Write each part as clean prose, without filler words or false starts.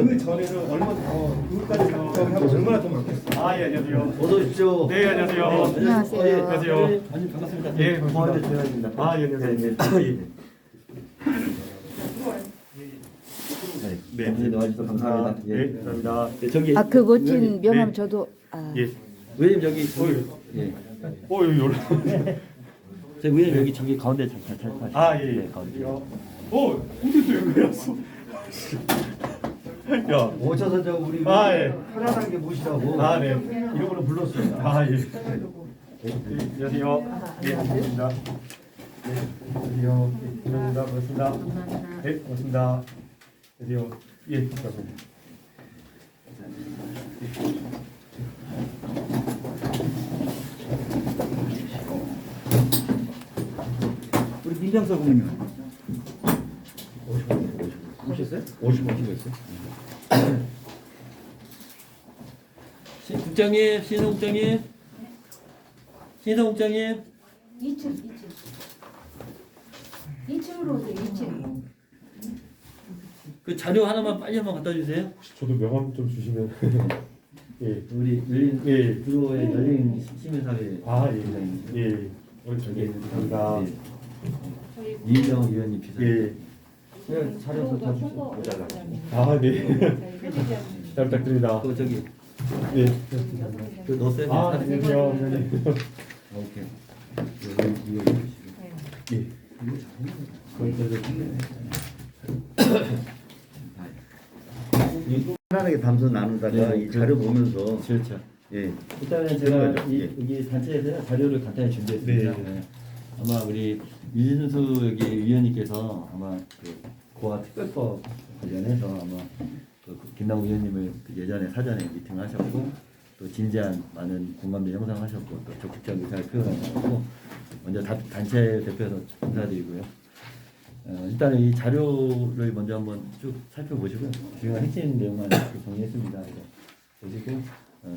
그 전에는 그것까지 작성하고 얼마나 더 많겠어요. 아, 예, 안녕하세요. 어서 오십시오. 네, 안녕하세요. 안녕하세요. 예, 안녕하세요. 아니 반갑습니다. 예, 고맙습니다. 대화입니다. 아, 예, 안녕하세요. 예. 네, 감사합니다. 와주셔서 감사합니다. 네, 감사합니다. 네, 저기 아 그 멋진 의원님, 명함 네. 저도 예. 의원님 여기 예. 여기 올라. 저희 의원님 여기 저기 가운데 잘 하시죠. 아, 예. 네, 가운데. 어디 또 여기 왔어? 야. 오셔서 저 우리 아, 예. 편안하게 모시라고 아, 네. 이름으로 불렀습니다. 아, 예. 안녕하세요. 예, 반갑습니다. 네, 안녕하세요. 예, 반갑습니다. 반갑습니다. 네, 반갑습니다. 안녕하세요. 예, 반갑습니다. 우리 민정서 고문님 오셨어요? 50원 있어요? 국장님, 신성 국장님, 신성 국장님. 2층으로 오세요. 2층. 그 자료 하나만 빨리 한번 갖다 주세요. 저도 명함 좀 주시면. 예. 우리 열린 예. 주로의 열린 시민사회 아, 예. 위원장님. 예. 저기 감사합니다. 이정 의원님 비서. 예. 그냥 자료 다 주세요. 아, 네. 잘 부탁드립니다. 또 저기 예. 그 넣었어요? 아, 사진? 안녕하세요. 위원님. 오케이. 이거 주시고. 예. 편안하게 담소 나누다가 네, 이 자료 보면서 그렇죠. 예. 일단은 제가 여기 단체에서 자료를 간단히 준비했습니다. 네. 네. 아마 우리 유진수 여기 위원님께서 아마 그 고아 특별법 관련해서 아마 그 김남우 위원님을 그 예전에 사전에 미팅을 하셨고 또 진지한 많은 공감대 형성을 하셨고 또 적극적 의사를 표현하셨고 먼저 단체 대표에서 감사드리고요. 일단은 이 자료를 먼저 한번 쭉 살펴보시고요. 중요한 핵심 내용만 이렇게 정리했습니다. 그래서 보시고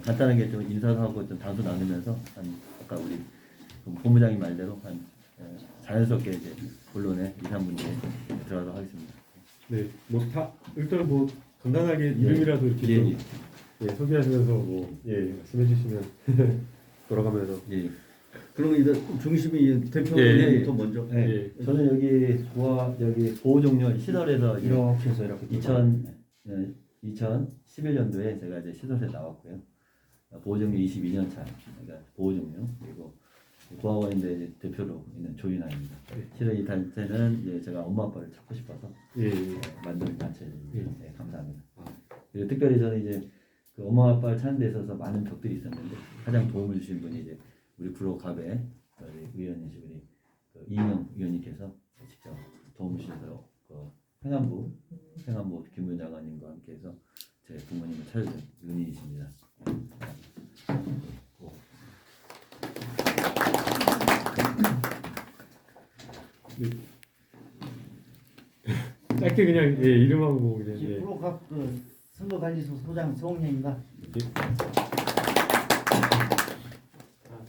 간단하게 좀 인사도 하고 좀 단수 나누면서 한 아까 우리 본부장님 말대로 한 자연스럽게 이제 본론에 2, 3분에 들어가도록 하겠습니다. 네, 뭐 다 일단 뭐 간단하게 이름이라도 이렇게 예, 좀 예, 소개하시면서 뭐 예, 말씀해 주시면 돌아가면서 예. 그러면 이제 중심이 대표님부터 먼저. 예. 저는 여기 여기 보호종료 시설에서 이렇게 해서 이렇게 2011년도에 제가 이제 시설에 나왔고요. 보호종료 22년 차, 그러니까 보호종료 그리고 고아원인데 이제 대표로 있는 조인아입니다. 실은 이 단체는 이제 제가 엄마 아빠를 찾고 싶어서 예. 만든 단체입니다. 네, 감사합니다. 그리고 특별히 저는 이제 그 엄마 아빠를 찾는 데 있어서 많은 벽들이 있었는데 가장 도움을 주신 분이 이제 우리 구로갑의 의원이신 우리 그 이인영 의원님께서 직접 도움을 주셔서 그 행안부 김문 장관님과 함께해서 제 부모님을 찾아준 은인이십니다. 짧게 그냥 예, 이름하고 그냥 예. 프로갑 그 선거관리소 소장 송혜입니다.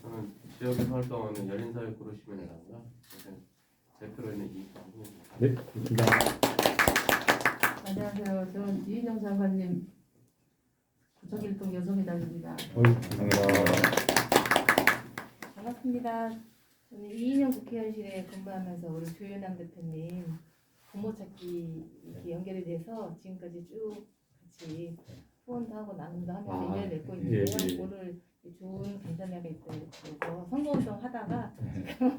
저는 지역에서 활동하는 열린사회 구로시민회라고요. 대표로 있는 이광훈입니다. 네, 좋습니다. 안녕하세요. 저는 이인영 장관님 구청일동 여성회장입니다. 반갑습니다. 저는 이인영 국회의원실에 근무하면서 우리 조윤남 대표님 부모 찾기 이렇게 연결이 돼서 지금까지 쭉 같이 후원도 하고 나눔도 하면서 인연을 맺고 있는데요. 예. 오늘 좋은 간단하게 있고 선거운동 하다가 지금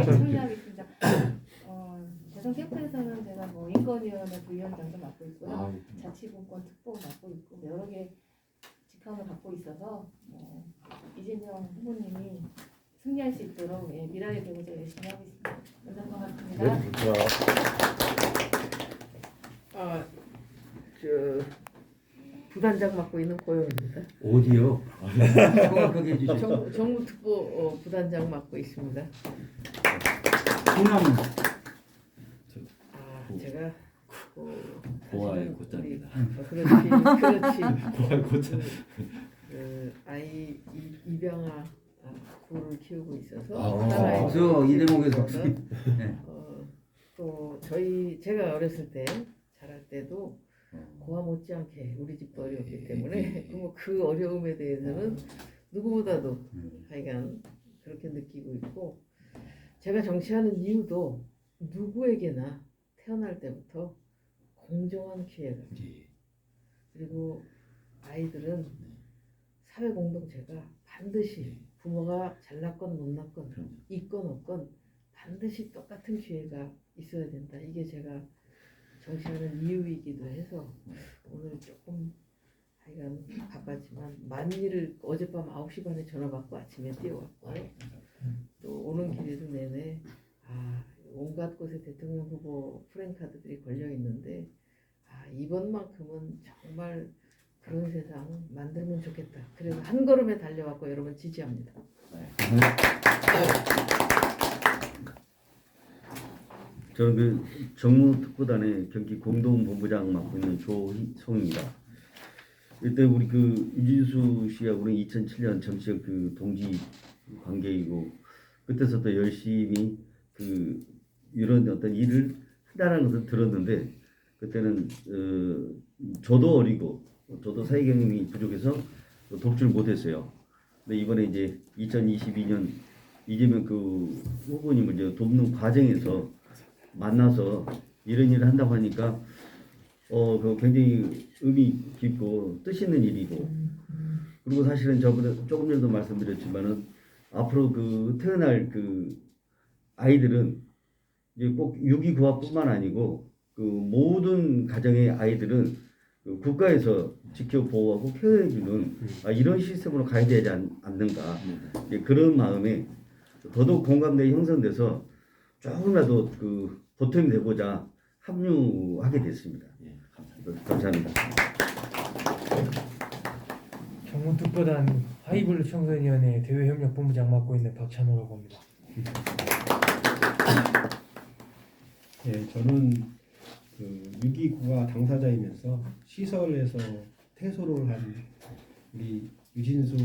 참여하게 됐습니다. 대선 캠프에서는 제가 뭐 인권위원회 부위원장도 맡고 있고요. 자치분권 특보 맡고 있고 여러 개 직함을 갖고 있어서 이재명 후보님이 승리할 수 있도록 미라에 대해서 열심히 하고 있습니다. 먼저 반갑습니다. 네, 좋습니다. 부단장 맡고 있는 고영입니다. 어디요? 정확하게 해주시죠. 정무특보 부단장 맡고 있습니다. 호남은 제가 고아의 고장입니다. 그렇지. 고아의 고장. 아이 입양아 구를 키우고 있어서 아, 저 이 대목에서 또 제가 어렸을 때 자랄 때도 고아 못지않게 우리 집도 어려웠기 때문에 그 어려움에 대해서는 누구보다도 하여간 그렇게 느끼고 있고, 제가 정치하는 이유도 누구에게나 태어날 때부터 공정한 기회가, 그리고 아이들은 사회 공동체가 반드시 부모가 잘났건 못났건 있건 없건 반드시 똑같은 기회가 있어야 된다. 이게 제가 정치하는 이유이기도 해서 오늘 조금 하여간 바빴지만 만일을 어젯밤 9시 반에 전화 받고 아침에 뛰어왔고, 또 오는 길에도 내내 온갖 곳에 대통령 후보 프랭카드들이 걸려 있는데 이번만큼은 정말 그런 세상 만들면 좋겠다. 그래서 한 걸음에 달려왔고 여러분 지지합니다. 저는 그 정무특보단의 경기 공동본부장 맡고 있는 조희송입니다. 이때 우리 그 유진수 씨가 우리 2007년 정치적 그 동지 관계이고, 그때서부터 열심히 그 이런 어떤 일을 한다는 것을 들었는데, 그때는 저도 어리고 저도 사회 경험이 부족해서 돕지를 못했어요. 근데 이번에 이제 2022년 이재명 그 후보님을 이제 돕는 과정에서 만나서 이런 일을 한다고 하니까 그 굉장히 의미 깊고 뜻 있는 일이고, 그리고 사실은 저번에 조금 전에도 말씀드렸지만은 앞으로 그 태어날 그 아이들은 이제 꼭 유기구합뿐만 아니고 그 모든 가정의 아이들은 그 국가에서 지켜 보호하고 케어해주는 이런 시스템으로 가야 되지 않는가, 그런 마음에 더더욱 공감대가 형성돼서 조금이라도 그 보탬이 되고자 합류하게 됐습니다. 감사합니다. 정무특보단 하이블루 청소년위원회 대외협력본부장 맡고 있는 박찬호라고 합니다. 예, 저는 그 유기구가 당사자이면서 시설에서 퇴소를 한 우리 유진수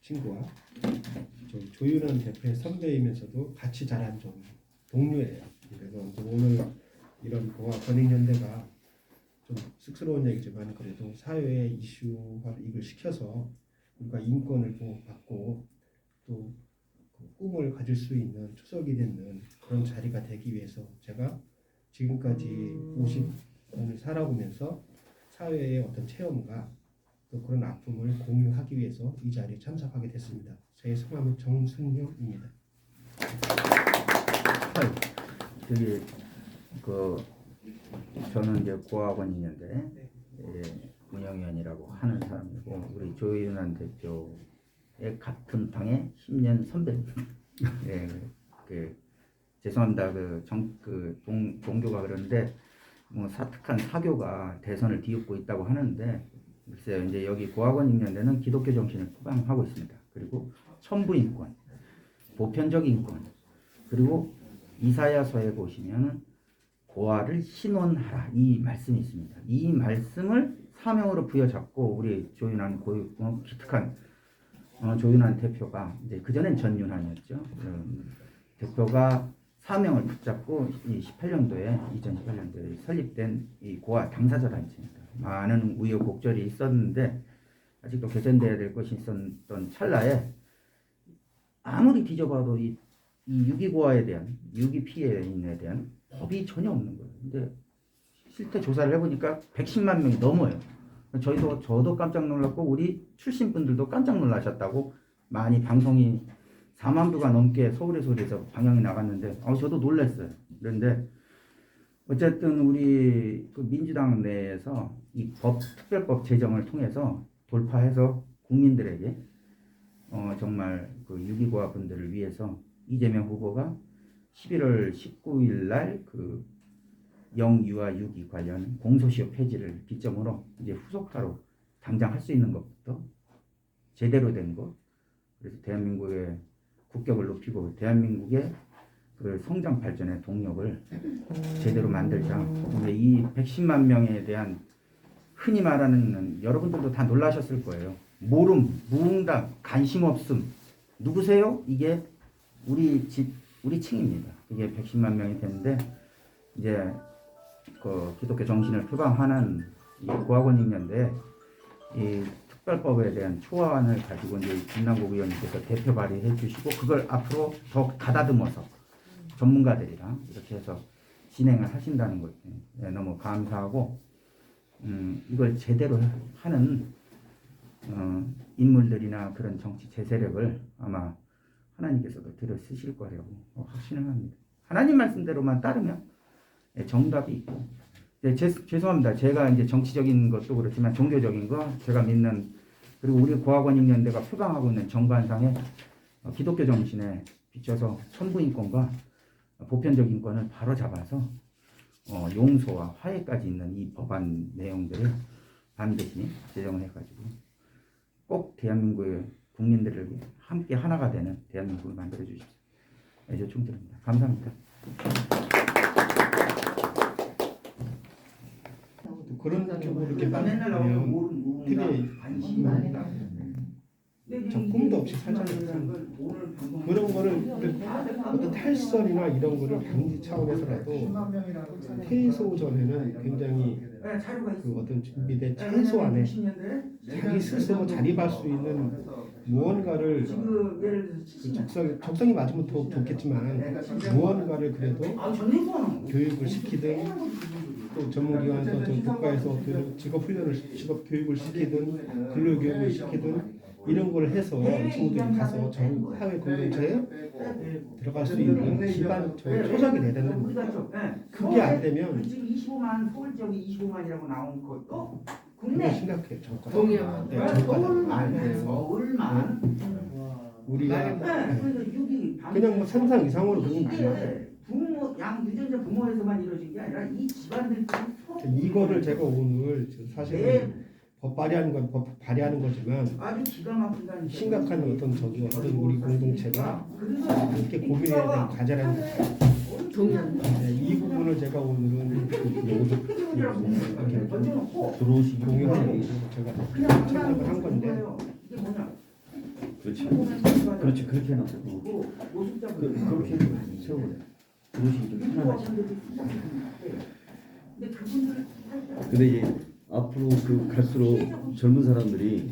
친구와 조윤원 대표의 선배이면서도 같이 자란 좀 동료예요. 그래서 오늘 이런 고아 권익연대가 좀 쑥스러운 얘기지만 그래도 사회에 이슈화를 시켜서 우리가 인권을 보호받고 또 그 꿈을 가질 수 있는 초석이 되는 그런 자리가 되기 위해서 제가 지금까지 50년을 살아오면서 사회의 어떤 체험과 또 그런 아픔을 공유하기 위해서 이 자리에 참석하게 됐습니다. 제 성함은 정순용입니다. 저기 저는 이제 고아원 있는데 운영위원이라고 하는 사람이고, 우리 조윤환 대표의 같은 당의 10년 선배입니다. 죄송합니다. 동교가 그러는데 뭐 사특한 사교가 대선을 뒤엎고 있다고 하는데, 글쎄요, 이제 여기 고아원 있는데는 기독교 정신을 표방하고 있습니다. 그리고 천부인권, 보편적 인권, 그리고 이사야서에 보시면 고아를 신원하라 이 말씀이 있습니다. 이 말씀을 사명으로 부여잡고 우리 조윤환 기특한 조윤환 대표가, 이제 그전엔 전윤환이었죠. 대표가 사명을 붙잡고 2018년도에 설립된 이 고아 당사자 단체입니다. 많은 우여곡절이 있었는데 아직도 개선돼야 될 것이 있었던 찰나에 아무리 뒤져봐도 이 유기고아에 대한, 유기 피해인에 대한 법이 전혀 없는 거예요. 근데 실태 조사를 해보니까 110만 명이 넘어요. 저도 깜짝 놀랐고 우리 출신 분들도 깜짝 놀라셨다고, 많이 방송이 4만 부가 넘게 서울의 소리에서 방영이 나갔는데 저도 놀랐어요. 그런데 어쨌든 우리 그 민주당 내에서 이 특별법 제정을 통해서 돌파해서 국민들에게 정말 그 유기고아 분들을 위해서 이재명 후보가 11월 19일 날 그 영유아 유기 관련 공소시효 폐지를 기점으로 이제 후속타로 당장 할 수 있는 것부터 제대로 된 것, 그래서 대한민국의 국격을 높이고 대한민국의 그 성장 발전의 동력을 제대로 만들자. 근데 이 110만 명에 대한 흔히 말하는, 여러분들도 다 놀라셨을 거예요. 모름, 무응답, 관심 없음. 누구세요? 이게 우리 층입니다. 이게 110만 명이 되는데, 이제 그 기독교 정신을 표방하는 이 고학원 6년대 이 특별법에 대한 초안을 가지고 이제 김남국 의원님께서 대표 발의해 주시고 그걸 앞으로 더 가다듬어서 전문가들이랑 이렇게 해서 진행을 하신다는 것 너무 감사하고 이걸 제대로 하는 인물들이나 그런 정치 제세력을 아마 하나님께서도 들어 쓰실 거라고 확신을 합니다. 하나님 말씀대로만 따르면 정답이 있고 죄송합니다. 제가 이제 정치적인 것도 그렇지만 종교적인 거 제가 믿는 그리고 우리 고학원 6년대가 표방하고 있는 정관상의 기독교 정신에 비춰서 선부인권과 보편적인권을 바로 잡아서 용서와 화해까지 있는 이 법안 내용들을 반드시 제정을 해가지고 꼭 대한민국의 국민들을 함께 하나가 되는 대한민국을 만들어 주십시오. 이제 충들입니다. 감사합니다. 그런 쪽으로 이렇게 빠지면 되게 적금도 없이 살잖아요. 그런 거를 어떤 탈선이나 이런 거를 방지 차원에서라도 퇴소 전에는 굉장히 그 어떤 준비된 최소한의 자기 스스로 자립할 수 있는 무언가를 그 적성이 맞으면 더 좋겠지만 무언가를 그래도 교육을 시키든 또 전문기관에서 국가에서 직업 교육을 시키든 근로 교육을 시키든 이런 걸 해서 이 친구들이 가서 사회 공동체에 들어갈 수 있는 기반 초석이 돼야 되는 겁니다. 그게 안 되면 지금 25만 서울 지역이 25만이라고 나온 것도 그거 심각해요. 정가. 동의합니다. 네, 정가. 서울만 우리가 그래서 여기 그냥 뭐 상상 이상으로 그런 거 아니에요. 부모 유전자 부모에서만 이루어진 게 아니라 이 집안들 이거를 제가 오늘 사실은 법 발의하는 거지만 아주 기가 막힌다는 심각한 어떤 우리 공동체가 이렇게 고민해야 될 과제라는 이 부분을 제가 오늘은 들어오시기 공유하는 제가 참석을 한 건데 그렇지. 그렇지. 그렇게 해놓고 그렇게 세워래. 들어오시기 좀 편하지. 근데 이제 앞으로 갈수록 젊은 사람들이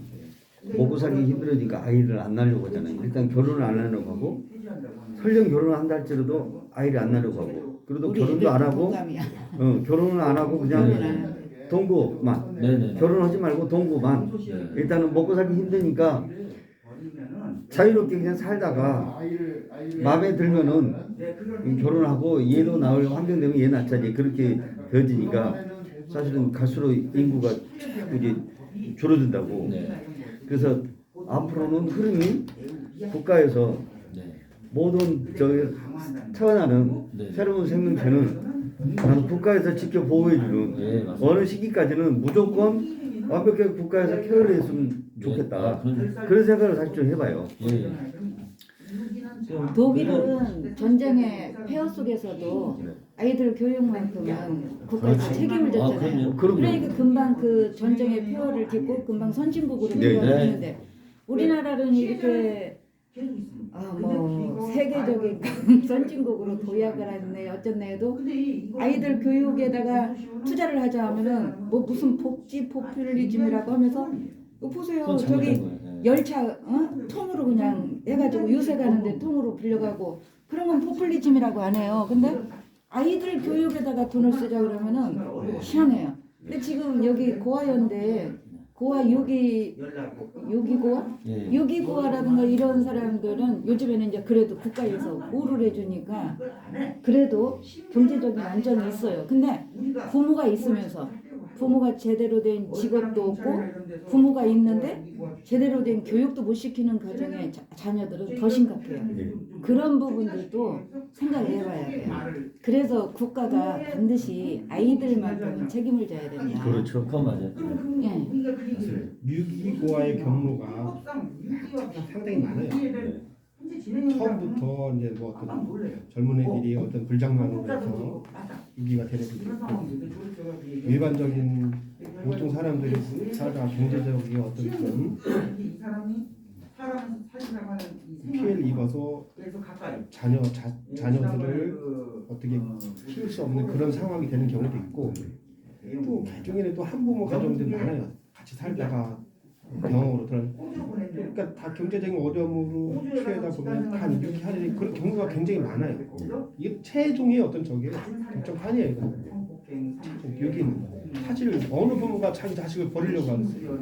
먹고 살기 힘들어지니까 아이를 안 낳으려고 하잖아요. 일단 결혼을 안 하려고 하고 설령 결혼을 한다 할지라도 아이를 안 낳으려고 하고 그래도 결혼도 안 하고 결혼을 안 하고 그냥 동거만 결혼하지 말고 동거만 일단은 먹고 살기 힘드니까 자유롭게 그냥 살다가 마음에 들면은 결혼하고 얘도 낳을 환경 되면 얘 낳자지 그렇게 되어지니까 사실은 갈수록 인구가 자꾸 이제 줄어든다고. 그래서 앞으로는 흐름이 국가에서 모든 태어나는 새로운 생명체는 나는 국가에서 직접 보호해주는 어느 시기까지는 무조건 완벽하게 국가에서 케어를 했으면 좋겠다. 그런 생각을 사실 좀 해봐요. 독일은 전쟁의 폐허 속에서도 아이들 교육만큼은 국가에서 책임을 졌잖아요. 그러니까 금방 그 전쟁의 폐허를 딛고 금방 선진국으로 들어왔는데 우리나라는 이렇게 뭐 세계적인 선진국으로 도약을 했네 어쨌네 해도 아이들 교육에다가 투자를 하자 하면은 뭐 무슨 복지 포퓰리즘이라고 하면서 보세요 저기 열차 통으로 그냥 해가지고 유세 가는데 통으로 빌려가고 그런 건 포퓰리즘이라고 안 해요. 근데 아이들 교육에다가 돈을 쓰자 그러면은 희한해요. 근데 지금 여기 고아연대 고아 유기고아라든가 이런 사람들은 요즘에는 이제 그래도 국가에서 보호를 해주니까 그래도 경제적인 안정이 있어요. 근데 부모가 있으면서 부모가 제대로 된 직업도 없고 부모가 있는데 제대로 된 교육도 못 시키는 가정의 자녀들은 더 심각해요. 그런 부분들도 생각을 해봐야 돼요. 그래서 국가가 반드시 아이들만큼은 책임을 져야 된다. 그렇죠. 그건 맞아요. 예. 유기고아의 경로가 상당히 많아요. 처음부터 이제 뭐 어떤 젊은 애들이 어떤 불장난으로 해서 유기가 되는 것도 있고 일반적인 보통 사람들이 살다가 경제적인 어떤 그런 피해를 입어서 자녀들을 어떻게 키울 수 없는 그런 상황이 되는 경우도 있고 또 개중에는 또 한부모 가정들 많아요. 같이 살다가 병으로 들어. 그러니까 다 경제적인 어려움으로 취하다 보면 다 이렇게 하는 그런 경우가 굉장히 많아요. 이게 최종의 어떤 저게 결정판이에요. 이거는. 여기는 사실 어느 부모가 자기 자식을 버리려고 하겠어요.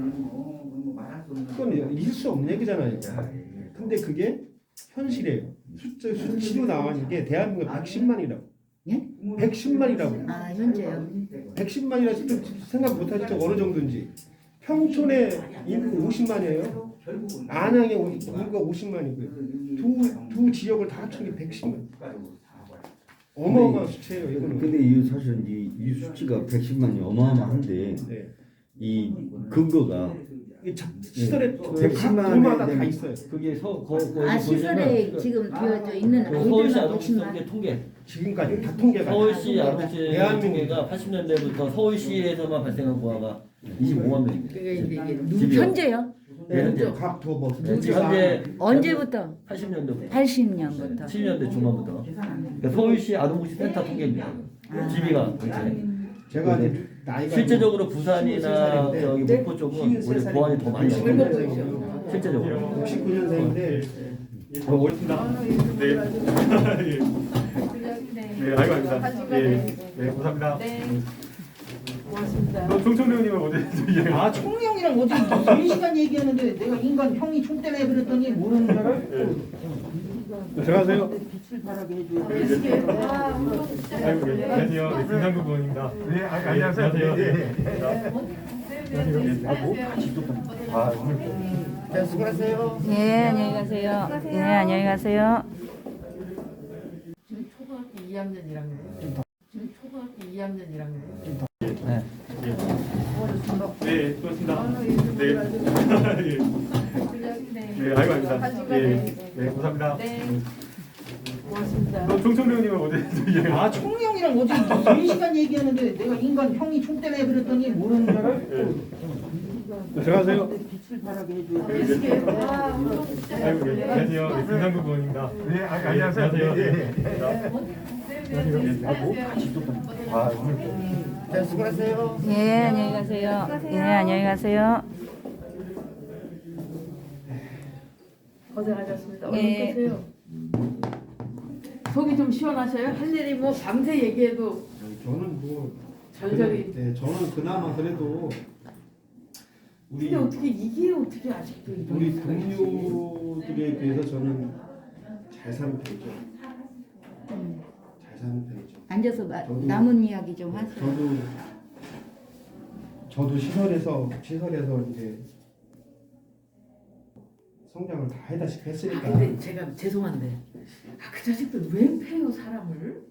그건 있을 수 없는 얘기잖아요. 근데 그게 현실이에요. 수치로 나와는 게 대한민국 110만이라고. 예? 110만이라고. 아 현재요. 110만이라서 생각 못하시죠 어느 정도인지. 평촌에 인구 50만이에요. 안양에 인구가 50만이고요. 두 지역을 다 합친 게 110만. 어마어마한 수치예요. 이거는. 근데 이 사실 이 수치가 110만이 어마어마한데 네. 이 근거가 이 시설에 110만 도마다 다 있어요. 그게 아 시설에 지금 되어져 있는 서울시 아이들만 아동시설계 110만. 통계. 지금까지 다 통계가. 서울시 아동시설 대한민국. 통계가 80년대부터 서울시에서만 발생한 고아가 25만 명입니다. 그러니까 이게 현재요? 네, 현재. 각도뭐 현재 언제부터? 80년대 80년부터. 70년대 중반부터. 그러니까 서울시 아동복지 센터 통계입니다. GB가 제가 이제 나이가 실제적으로 부산이나 53살인데 저기 목포 쪽은 원래 고안이 더 많이 젊어 있어요. 보이죠? 실제적으로. 69년생인데 옳습니다. 네. 네, 아이고 아닙니다. 네, 네, 감사합니다. 고맙습니다. 총총대원님은 어제 아 총명이랑 어제 3시간 얘기하는데 내가 인간 형이 총 때문에 그랬더니 모르는 줄 알아? 들어가세요. 빛을 발하게 해줘야 아이고, 네, 안녕하세요. 네, 김상국 의원입니다. 네, 안녕하세요. 네, 자 수고하세요. 예 안녕히 가세요. 예 안녕히 가세요. 지금 초등학교 2학년 1학년. 지금 초등학교 2학년 1학년. 네. 네, 고맙습니다. 네. 네, 아이고 아닙니다. 네, 네, 감사합니다. 고맙습니다. 총총대원님은 어제 아 총명이랑 어제 3시간 얘기하는데 내가 인간 형이 총 때문에 그랬더니 모르는 줄 알아? 들어가세요. 빛을 발하게 해줘야 아이고, 네, 안녕하세요. 네, 김상국 의원입니다. 네, 안녕하세요. 자 수고하세요. 예 안녕히 가세요. 예 안녕히 가세요. 고생하셨습니다. 얼른 예. 끄세요. 속이 좀 시원하셔요? 할 일이 뭐 밤새 얘기해도 저는 뭐 절절히. 네, 저는 그나마 그래도 우리 근데 어떻게 이게 어떻게 아직도 이런 우리 사람이 동료들에 비해서 저는 잘 사는 편이죠. 잘 사는 편이죠. 앉아서 남은 이야기 좀 하세요. 저도 시설에서 이제 성장을 다 해다시피 했으니까. 근데 제가 죄송한데 그 자식들 왜 패요 사람을?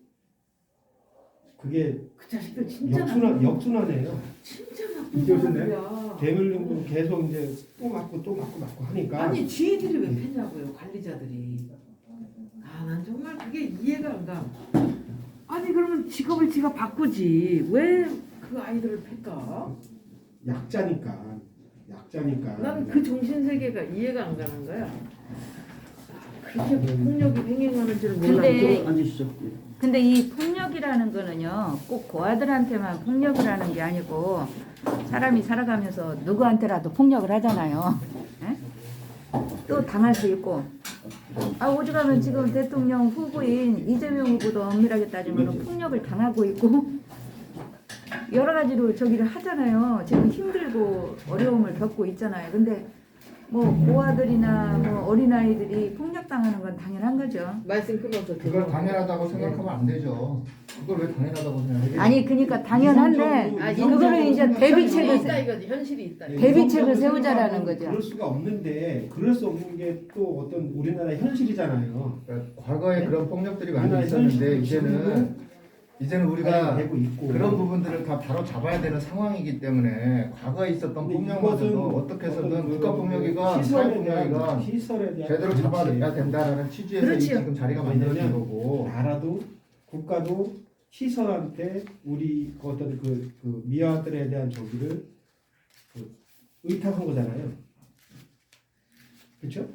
그게 그 자식들 진짜 나쁜 역순환이에요. 진짜 나쁜 이제 사람이야. 대물림으로 계속 이제 또 맞고 하니까. 아니 지혜들이 왜 패냐고요 관리자들이. 아 난 정말 그게 이해가 안 가. 아니 그러면 직업을 지가 바꾸지 왜 그 아이들을 팰까? 약자니까. 난 그 정신 세계가 이해가 안 가는 거야. 그렇게 폭력이 횡행하는 줄은 몰랐는데. 근데 이 폭력이라는 거는요 꼭 고아들한테만 폭력이라는 게 아니고 사람이 살아가면서 누구한테라도 폭력을 하잖아요. 에? 또 당할 수 있고. 오죽하면 지금 대통령 후보인 이재명 후보도 엄밀하게 따지면 폭력을 당하고 있고 여러 가지로 저기를 하잖아요. 지금 힘들고 어려움을 겪고 있잖아요. 근데 뭐 고아들이나 뭐 어린아이들이 폭력당하는 건 당연한 거죠. 말씀 끊어서 그걸 당연하다고 생각하면 안 되죠. 그걸 왜 당연하다고 생각해요? 아니 그러니까 당연한데 그거를 이제 대비책을 있다 이거지 현실이 있다. 대비책을 세우자라는 거죠. 그럴 수가 없는데 그럴 수 없는 게 또 어떤 우리나라 현실이잖아요. 그러니까 과거에 네? 그런 폭력들이 우리나라 많이 있었는데 현실을 이제는 우리가 되고 있고 그런 부분들을 다 바로 잡아야 되는 상황이기 때문에 과거에 있었던 근데 폭력마저도 이것은 어떻게 해서든 어떤 그 국가폭력이가 사회폭력이가 시설에 대한 제대로 잡아야 된다라는 취지에서 이 그렇지요. 지금 자리가 만들어진 거고 나라도 국가도 시설한테 우리 그 어떤 그 미아들에 대한 저기를 의탁한 거잖아요. 그렇죠?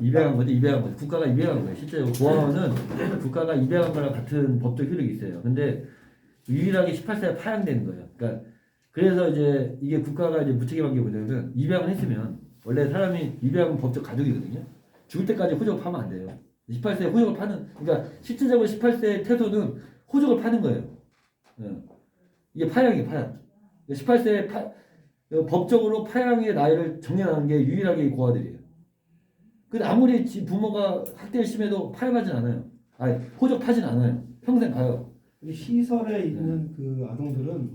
입양한 거죠. 국가가 입양한 거예요. 실제로 고아원은 국가가 입양한 거랑 같은 법적 효력이 있어요. 근데 유일하게 18세에 파양되는 거예요. 그러니까 그래서 이제 이게 국가가 이제 무책임한 게 뭐냐면 입양을 했으면 원래 사람이 입양은 법적 가족이거든요. 죽을 때까지 호적을 파면 안 돼요. 18세에 호적을 파는 그러니까 실질적으로 18세의 태소는 호적을 파는 거예요. 이게 파양이에요, 파양. 18세에 법적으로 파양의 나이를 정해하는 게 유일하게 고아들이에요. 근데 아무리 부모가 학대를 심해도 파양하진 않아요. 아니 호적 파진 않아요. 평생 가요. 우리 시설에 있는 그 아동들은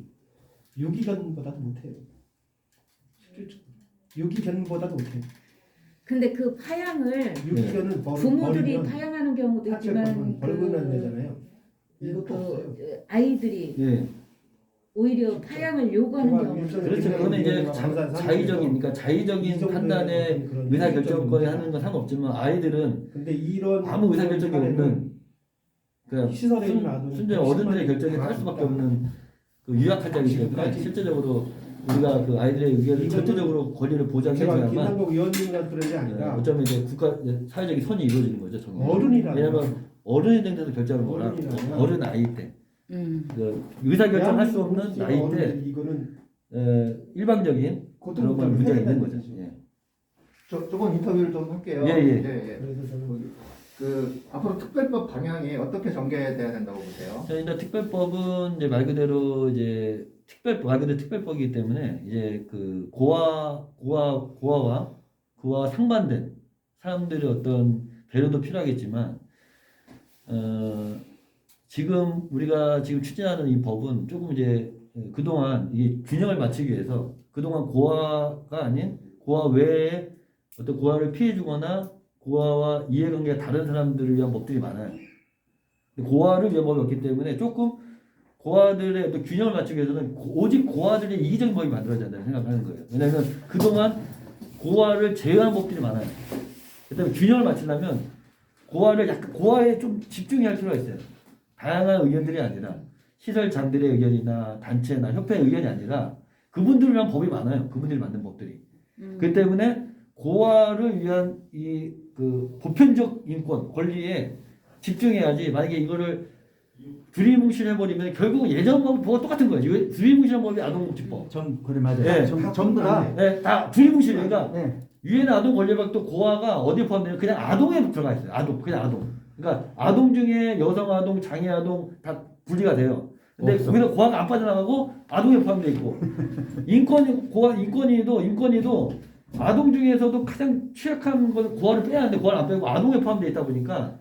유기견보다도 못해요. 실질적으로 유기견보다도 못해요. 근데 그 파양을 유기견은 부모들이 버리면 파양하는 경우도 있지만 벌금은 내잖아요. 그 이것도 없어요. 아이들이 예. 오히려 파양을 요구하는 경우도 그렇죠. 그거는 이제 자의적이니까 자의적인 판단에 의사 결정권이 하는 건 상관없지만 아이들은 근데 이런 아무 의사 결정이 없는 그냥 시설에 있는 아동이 순전히 어른들의 결정에 따를 수밖에 없는 그 유약한 자이기 때문에 실제적으로 우리가 그 아이들의 의견을 절대적으로 권리를 제가 보장해줘야만 김남국 의원님이랑 그런 게 아니라 어쩌면 이제 국가 사회적인 선이 이루어지는 거죠. 정말. 어른이라면 왜냐면 어른이 된 데서 결정을 뭐라 어른 나이 때 그 의사 결정할 수 없는 나이 때 이거는 일방적인 그런 건 문제가 있는 거죠. 예. 조금 인터뷰를 좀 할게요. 예. 그래서 저는 그 앞으로 특별법 방향이 어떻게 전개돼야 된다고 보세요? 저희가 특별법은 이제 말 그대로 이제 말 그대로 특별법이기 때문에 이제 그 고아와 상반된 사람들의 어떤 배려도 필요하겠지만 지금 우리가 지금 추진하는 이 법은 조금 이제 그동안 이 균형을 맞추기 위해서 그동안 고아가 아닌 고아 외에 어떤 고아를 피해주거나 고아와 이해관계가 다른 사람들을 위한 법들이 많아요. 고아를 위한 법이 없기 때문에 조금 고아들의 어떤 균형을 맞추기 위해서는 오직 고아들의 이기적인 법이 만들어져야 된다고 생각하는 거예요. 왜냐하면 그동안 고아를 제외한 법들이 많아요. 그다음에 균형을 맞추려면 고아에 좀 집중해야 할 필요가 있어요. 다양한 의견들이 아니라 시설장들의 의견이나 단체나 협회의 의견이 아니라 그분들을 위한 법이 많아요. 그분들이 만든 법들이. 그렇기 때문에 고아를 위한 이 그 보편적 인권 권리에 집중해야지. 만약에 이거를 두리뭉실해버리면 결국 예전 법과 똑같은 거예요. 두리뭉실한 법이 아동복지법. 그래 맞아요. 네. 전부 다. 네, 다 두리뭉실해. 그러니까 네. 유엔 아동 권리법도 고아가 어디에 포함되냐? 그냥 아동에 들어가 있어요. 그냥 아동. 그러니까 아동 중에 여성 아동, 장애 아동 다 분리가 돼요. 근데 거기서 고아가 안 빠져나가고 아동에 포함되어 있고 인권위도 아동 중에서도 가장 취약한 건 고아를 빼야 하는데 고아를 안 빼고 아동에 포함되어 있다 보니까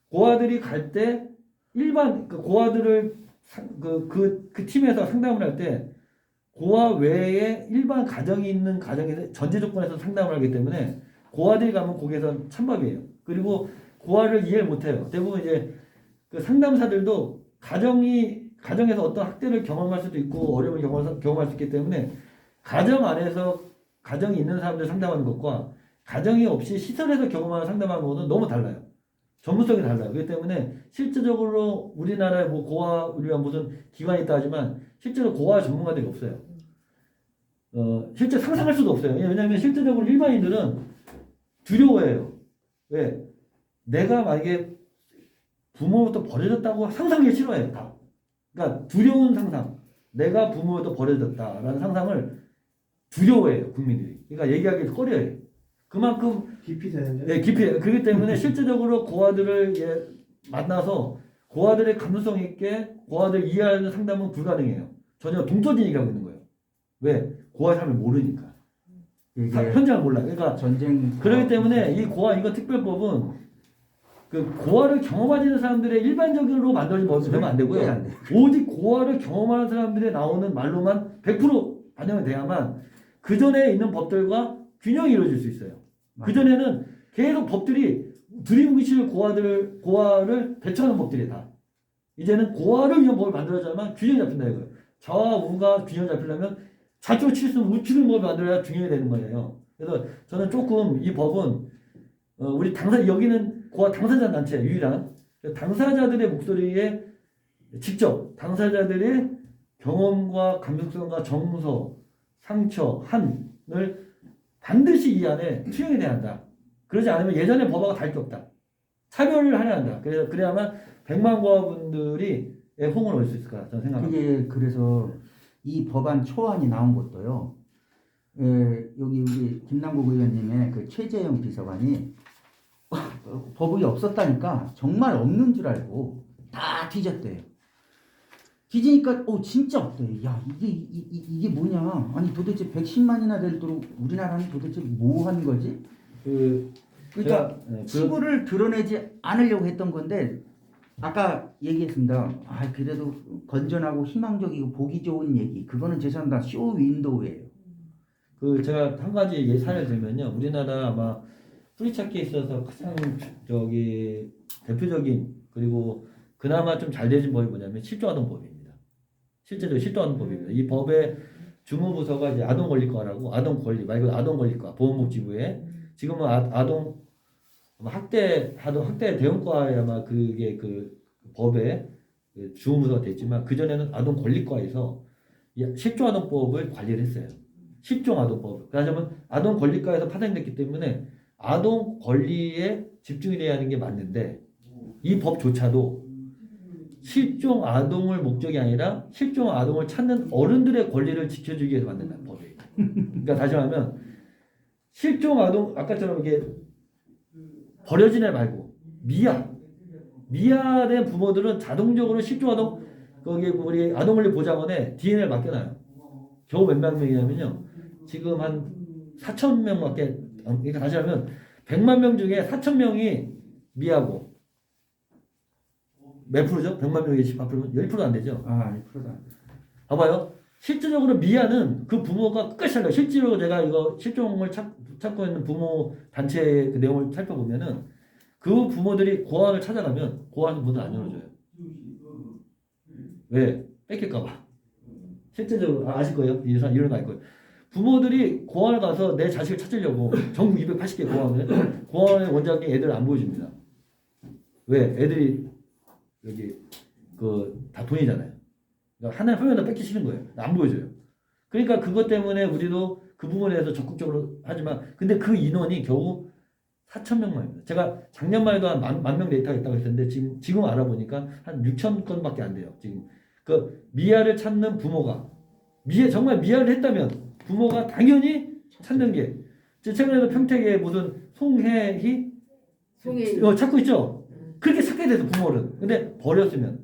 고아들이 갈 때 일반 고아들을 그 팀에서 상담을 할 때 고아 외에 일반 가정이 있는 가정에서 전제 조건에서 상담을 하기 때문에 고아들이 가면 거기에서 찬밥이에요. 그리고 고아를 이해를 못해요. 대부분 이제 그 상담사들도 가정에서 어떤 학대를 경험할 수도 있고 어려움을 경험할 수 있기 때문에 가정 안에서 가정이 있는 사람들 상담하는 것과 가정이 없이 시설에서 경험하는 상담하는 것은 너무 달라요. 전문성이 달라요. 그렇기 때문에 실질적으로 우리나라에 뭐 고아를 위한 무슨 기관이 있다 하지만 실제로 고아 전문가들이 없어요. 실제 상상할 수도 없어요. 왜냐하면 실제적으로 일반인들은 두려워해요. 왜? 내가 만약에 부모로부터 버려졌다고 상상하기 싫어해요. 다. 그러니까 두려운 상상. 내가 부모로부터 버려졌다라는 상상을 두려워해요. 국민들이. 그러니까 얘기하기 꺼려해요. 그만큼 깊이 되는데. 네, 깊이. 그렇기 때문에 실제적으로 고아들을 만나서 고아들의 감수성 있게 고아들 이해하는 상담은 불가능해요. 전혀 동떨어진 얘기하고 있는 거예요. 왜? 고아 삶을 모르니까. 현장을 몰라요. 그러니까 그렇기 때문에 이 고아 이거 특별법은 그 고아를 경험하는 사람들의 일반적으로 만들어진 법이 되면 안 되고요. 오직 고아를 경험하는 사람들의 나오는 말로만 100% 반영이 돼야만 그 전에 있는 법들과 균형이 이루어질 수 있어요. 그 전에는 계속 법들이 두리뭉실 고아를 배척하는 법들이 다. 이제는 고아를 위한 법을 만들어야만 균형이 잡힌다 이거예요. 저와 우가 균형 잡히려면 좌측 칠수 우측을 법을 만들어야 균형이 되는 거예요. 그래서 저는 조금 이 법은 우리 여기는 고아 당사자 단체 유일한 당사자들의 목소리에 직접 당사자들의 경험과 감수성과 정서, 상처, 한을 반드시 이 안에 투영이 돼야 한다. 그러지 않으면 예전의 법하고 다를 게 없다. 차별을 해야 한다. 그래야만 100만 고아분들이 호응을 얻을 수 있을까 저는 생각합니다. 그게 그래서 이 법안 초안이 나온 것도요. 여기 우리 김남국 의원님의 그 최재형 비서관이 법이 없었다니까 정말 없는 줄 알고 다 뒤졌대요. 뒤지니까 진짜 없대요. 야 이게 뭐냐? 아니 도대체 110만이나 되도록 우리나라는 도대체 뭐 한 거지? 그러니까 치부를 드러내지 않으려고 했던 건데 아까 얘기했습니다. 그래도 건전하고 희망적이고 보기 좋은 얘기. 그거는 죄송합니다. 쇼 윈도우예요. 제가 한 가지 사례를 들면요. 우리나라 아마 뿌리찾기에 있어서 가장 대표적인 그리고 그나마 좀 잘 되진 법이 뭐냐면 실종아동법입니다. 실제로 실종아동법입니다. 이 법의 주무부서가 이제 아동권리과라고 아동권리 말 그대로 아동권리과 보건복지부에 지금은 학대 대응과에 아마 그게 그 법의 주무부서가 됐지만 그 전에는 아동권리과에서 실종아동법을 관리를 했어요. 실종아동법. 그러자면 아동권리과에서 파생됐기 때문에 아동 권리에 집중이 돼야 하는 게 맞는데 이 법조차도 실종 아동을 목적이 아니라 실종 아동을 찾는 어른들의 권리를 지켜주기 위해서 만든다는 법이에요. 그러니까 다시 말하면 실종 아동 아까처럼 이게 버려진 애 말고 미아된 부모들은 자동적으로 실종 아동 거기 우리 아동권리 보좌관에 DNA를 맡겨놔요. 겨우 몇만 명이냐면요. 지금 한 4,000명밖에 그러니까 다시 하면 100만 명 중에 4,000명이 미아고 몇 프로죠? 100만 명에 18%면 10%도 안 되죠. 1%도 안 돼. 봐봐요. 실질적으로 미아는 그 부모가 끝까지 살려요. 실제로 제가 이거 실종을 찾고 있는 부모 단체의 그 내용을 살펴보면은 그 부모들이 고아원을 찾아가면 고아원 문을 안 열어줘요. 왜? 뺏길까봐. 실제적으로 아실 거예요. 이런 거 알 거예요. 부모들이 고아원을 가서 내 자식을 찾으려고 전국 280개 고아원의 원장이 애들 안 보여줍니다. 왜? 애들이 여기 다 돈이잖아요. 그러니까 하나의 화면을 뺏기 싫은 거예요. 안 보여줘요. 그러니까 그것 때문에 우리도 그 부분에 대해서 적극적으로 하지만 근데 그 인원이 겨우 4,000명만입니다. 제가 작년만 해도 한 10,000명 데이터가 있다고 했었는데 지금 알아보니까 한 6,000건밖에 안 돼요. 지금 그 미아를 찾는 부모가 정말 미아를 했다면 부모가 당연히 찾는 게 최근에도 평택에 무슨 송혜희 찾고 있죠. 그렇게 찾게 돼서 부모는 근데 버렸으면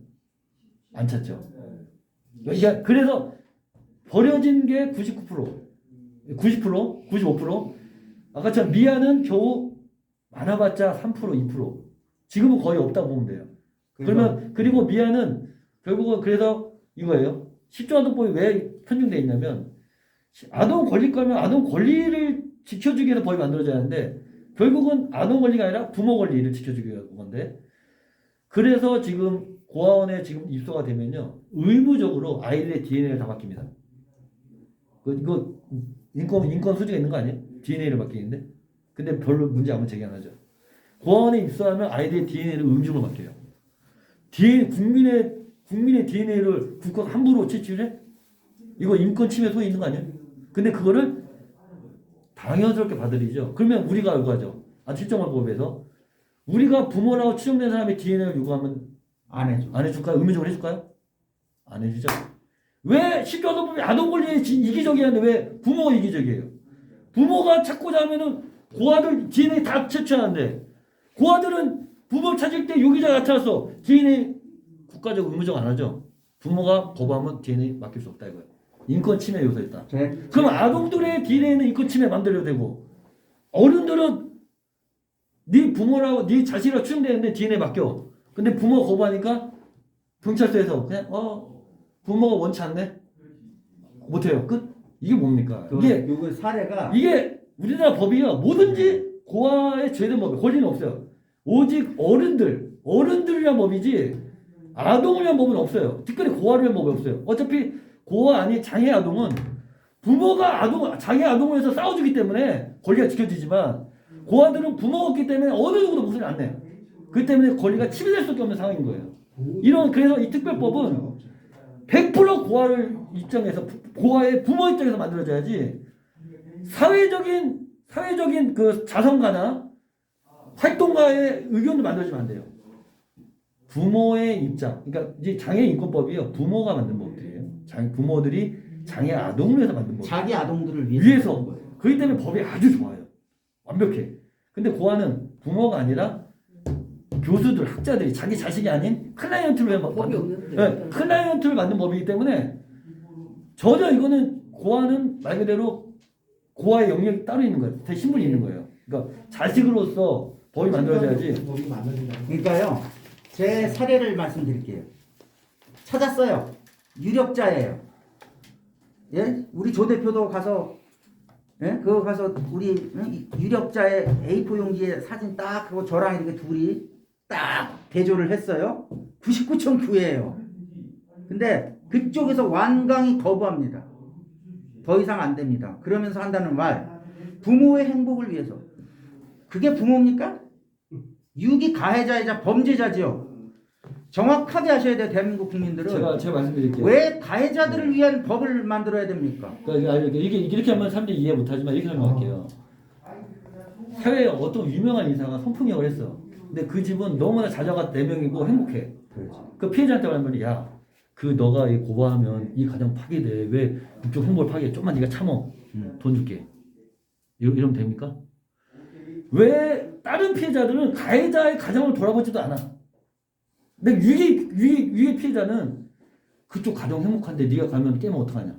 안 찾죠. 그러니까 그래서 버려진 게 99%, 90%, 95%. 아까처럼 미아는 겨우 많아봤자 3%, 2%. 지금은 거의 없다고 보면 돼요. 그러면 그리고 미아는 결국은 그래서 이거예요. 실종아동법이 왜 편중돼 있냐면 아동 권리과면 아동 권리를 지켜주기 위해서 법이 만들어져야 하는데 결국은 아동 권리가 아니라 부모 권리를 지켜주기 위한 건데 그래서 지금 고아원에 지금 입소가 되면요 의무적으로 아이들의 DNA를 다 맡깁니다. 이거 인권 수지가 있는 거 아니에요? DNA를 맡기는데 근데 별로 문제 아무 제기 안 하죠. 고아원에 입소하면 아이들의 DNA를 의무적으로 맡겨요. 국민의 DNA를 국가가 함부로 채취를 해? 이거 인권 침해 소위 있는 거 아니에요? 근데 그거를 당연스럽게 받아들이죠. 그러면 우리가 요구하죠. 실종아동법에서 우리가 부모라고 추정된 사람의 DNA를 요구하면 안 해줄까요? 의무적으로 해줄까요? 안 해주죠. 왜 실종아동법이 아동 권리에 이기적이한데 왜 부모가 이기적이에요? 부모가 찾고자 하면은 고아들 DNA 다 채취하는데 고아들은 부모 찾을 때 요기자가 나타났어. DNA 국가적 의무적 안 하죠. 부모가 거부하면 DNA 맡길 수 없다 이거예요. 인권 침해 요소 있다. 그럼 아동들의 DNA는 인권 침해 만들어야 되고 어른들은 네 부모라고 네 자식이라고 추정되는데 DNA 맡겨. 근데 부모가 거부하니까 경찰서에서 그냥 부모가 원치 않네. 못해요. 끝. 이게 뭡니까? 요거 사례가 이게 우리나라 법이요. 뭐든지 고아에 제된 법이 권리는 없어요. 오직 어른들을 위한 법이지 아동을 위한 법은 없어요. 특별히 고아를 위한 법이 없어요. 어차피 고아 아닌 장애 아동은 부모가 장애 아동을 위해서 싸워주기 때문에 권리가 지켜지지만 고아들은 부모가 없기 때문에 어느 누구도 목소리를 안 내요. 그렇기 때문에 권리가 침해될 수밖에 없는 상황인 거예요. 그래서 이 특별법은 100% 고아를 입장에서 고아의 부모 입장에서 만들어져야지 사회적인 그 자성가나 활동가의 의견도 만들어지면 안 돼요. 부모의 입장, 그러니까 이제 장애 인권법이요. 부모가 만든 법이에요. 부모들이 장애 아동을 위해서 만든 법. 자기 아동들을 위해서. 그렇기 때문에 법이 아주 좋아요. 완벽해. 근데 고아는 부모가 아니라 교수들, 학자들이 자기 자식이 아닌 클라이언트를 법이 없는데. 네, 클라이언트를 만든 법이기 때문에 전혀 이거는 고아는 말 그대로 고아의 영역이 따로 있는 거예요. 신분이 있는 거예요. 그러니까 자식으로서 법이 만들어져야지. 법이 만들어진다. 그러니까요. 제 사례를 말씀드릴게요. 찾았어요. 유력자예요. 예? 우리 조 대표도 가서 예? 그거 가서 우리 유력자의 A4 용지에 사진 딱 그거 저랑 이렇게 둘이 딱 대조를 했어요. 99.9예요. 근데 그쪽에서 완강히 거부합니다. 더 이상 안 됩니다. 그러면서 한다는 말. 부모의 행복을 위해서. 그게 부모입니까? 유기 가해자이자 범죄자지요. 정확하게 하셔야 돼요. 대한민국 국민들은. 제가 말씀드릴게요. 왜 가해자들을 위한 법을 만들어야 됩니까? 그러니까 이게 이렇게 하면 사람들이 이해 못하지만 이렇게 설명할게요. 해외에 어떤 유명한 인사가 성폭력을 했어. 근데 그 집은 너무나 자녀가 4명이고 행복해. 그 피해자한테 말하면 야, 그 너가 이 고발하면 이 가정 파괴돼. 왜 이쪽 행복을 파괴해? 좀만 네가 참어. 돈 줄게. 이러면 됩니까? 왜 다른 피해자들은 가해자의 가정을 돌아보지도 않아. 근데 위의 피해자는 그쪽 가정 행복한데 네가 가면 깨면 어떡하냐.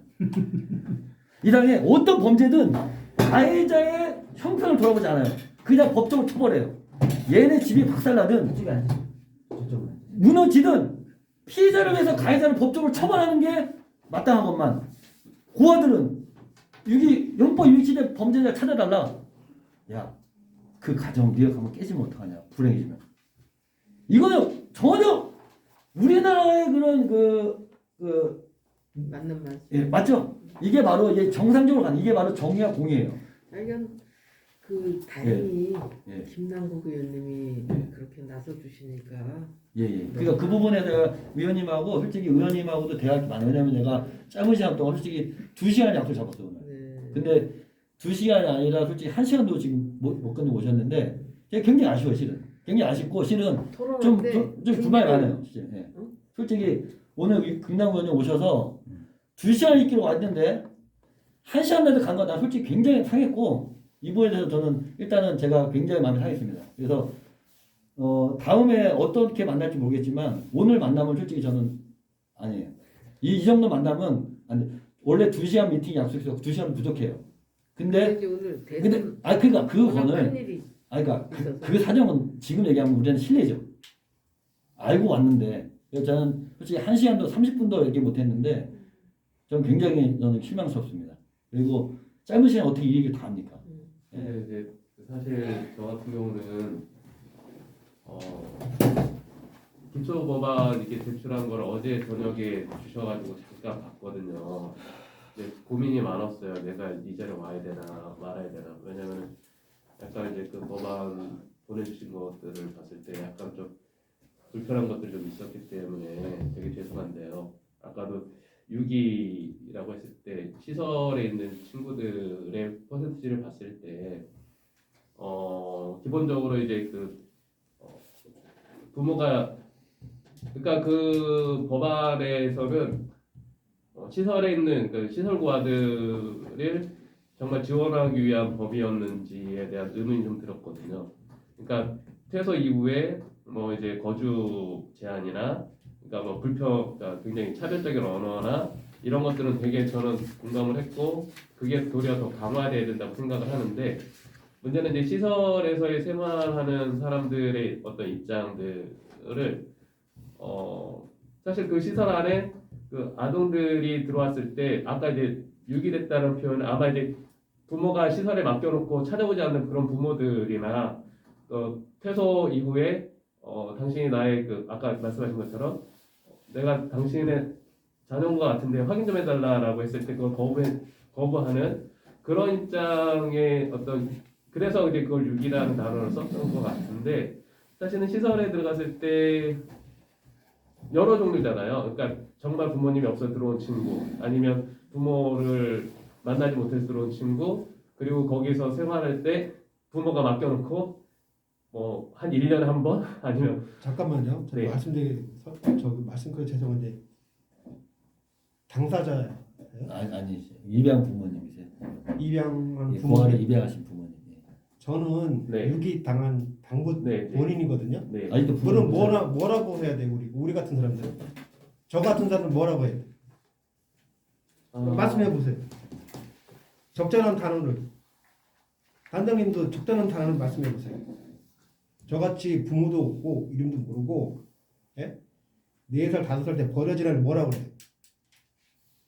이 당에 어떤 범죄든 가해자의 형편을 돌아보지 않아요. 그냥 법적으로 처벌해요. 얘네 집이 박살나든 무너지든 피해자를 위해서 가해자를 법적으로 처벌하는 게 마땅한 것만. 고아들은 영법 유기시대 범죄자 찾아달라. 야, 그 가정 네가 가면 깨지면 어떡하냐. 불행해지면. 이거는 전혀 우리나라의 그런 맞는 말. 예, 맞죠? 이게 바로 이게 정상적으로 가는 이게 바로 정의와 공의예요. 하여간 다행히 예. 김남국 의원님이 그렇게 나서 주시니까. 예. 그러니까 그 부분에 제가 위원님하고 솔직히 의원님하고도 대화가 많아요. 왜냐면 내가 짧은 시간 동안 솔직히 2시간 약속 잡았어요 오늘. 네. 근데 2시간이 아니라 솔직히 1시간도 지금 못 끝내고 오셨는데 제가 굉장히 아쉬워요 실은. 굉장히 아쉽고 실은 좀 불만이 많아요. 진짜. 예. 솔직히 오늘 김남국 의원님 오셔서 2시간 있기로 왔는데 1시간 내도 간 거 난 솔직히 굉장히 상했고 이 부분에 대해서 저는 일단은 제가 굉장히 마음이 상했습니다. 그래서 다음에 어떻게 만날지 모르겠지만 오늘 만나면 솔직히 저는 아니에요. 이 정도 만나면 원래 2시간 미팅 약속해서 2시간 부족해요. 근데 그러니까 그거는 그러니까 그 사정은 지금 얘기하면 우리는 실례죠. 알고 왔는데 저는 솔직히 1시간도 30분도 얘기 못했는데 저는 굉장히 실망스럽습니다. 그리고 짧은 시간에 어떻게 이 얘기를 다 합니까? 네, 이제 사실 저 같은 경우는 기초 법안 이렇게 제출한 걸 어제 저녁에 주셔가지고 잠깐 봤거든요. 이제 고민이 많았어요. 내가 이 자리에 와야 되나 말아야 되나. 왜냐면 약간 이제 그 법안 보내주신 것들을 봤을 때 약간 좀 불편한 것들이 좀 있었기 때문에 되게 죄송한데요. 아까도 6기라고 했을 때 시설에 있는 친구들의 퍼센티지를 봤을 때 기본적으로 이제 부모가 그러니까 그 법안에서는 시설에 있는 그 시설 고아들을 정말 지원하기 위한 법이었는지에 대한 의문이 좀 들었거든요. 그러니까 퇴소 이후에 뭐 이제 거주 제한이나 그러니까 그러니까 굉장히 차별적인 언어나 이런 것들은 되게 저는 공감을 했고 그게 도리어 더 강화돼야 된다고 생각을 하는데 문제는 이제 시설에서의 생활하는 사람들의 어떤 입장들을 사실 그 시설 안에 그 아동들이 들어왔을 때 아까 이제 유기됐다는 표현은 아마 이제 부모가 시설에 맡겨놓고 찾아오지 않는 그런 부모들이나 퇴소 이후에 당신이 나의 아까 말씀하신 것처럼 내가 당신의 자녀인 것 같은데 확인 좀 해달라라고 했을 때 그걸 거부하는 그런 입장의 그래서 이제 그걸 유기라는 단어를 썼던 것 같은데 사실은 시설에 들어갔을 때 여러 종류잖아요. 그러니까 정말 부모님이 없어 들어온 친구 아니면 부모를 만나지 못해서 들어온 친구 그리고 거기서 생활할 때 부모가 맡겨놓고 뭐 한 1년에 한 번 아니면 잠깐만요. 네. 말씀 죄송한데 당사자예요? 아니죠. 입양 부모님이세요. 입양한 예, 부모. 고아를 입양하신 부모님. 저는 네. 유기 당한 당부 네, 네. 본인이거든요. 네. 아직도 그럼 부모님 뭐라고 해야 돼요? 우리 같은 사람들. 저 같은 사람은 뭐라고 해요? 말씀해 보세요. 적절한 단어를. 단장님도 적절한 단어를 말씀해 보세요. 저같이 부모도 없고 이름도 모르고 4살 5살 때 버려지라는 뭐라고 그래요?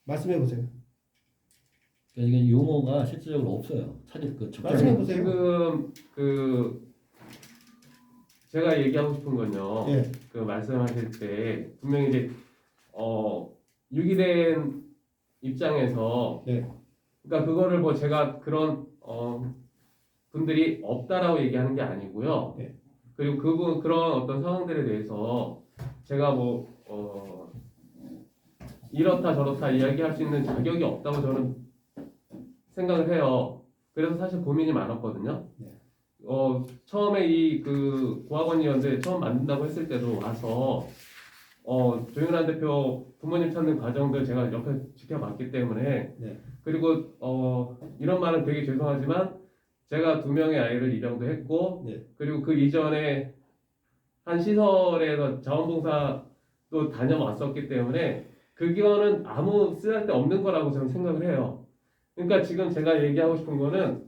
말씀해 보세요. 그러니까 이게 용어가 실질적으로 없어요. 찾을 그 적절한 말씀해 보세요. 지금 제가 얘기하고 싶은 건요. 예. 그 말씀하실 때 분명히 이제 유기된 입장에서 네. 그러니까 그거를 뭐 제가 그런 분들이 없다라고 얘기하는 게 아니고요. 네. 그리고 그런 어떤 상황들에 대해서 제가 뭐 이렇다 저렇다 이야기할 수 있는 자격이 없다고 저는 생각을 해요. 그래서 사실 고민이 많았거든요. 네. 처음에 이 그 고학원위원회 처음 만든다고 했을 때도 와서 조윤환 대표 부모님 찾는 과정들 제가 옆에 지켜봤기 때문에 네. 그리고 이런 말은 되게 죄송하지만 제가 2명의 아이를 입양도 했고 네. 그리고 그 이전에 한 시설에서 자원봉사도 다녀왔었기 때문에 그거는 아무 쓰잘데 없는 거라고 저는 생각을 해요. 그러니까 지금 제가 얘기하고 싶은 거는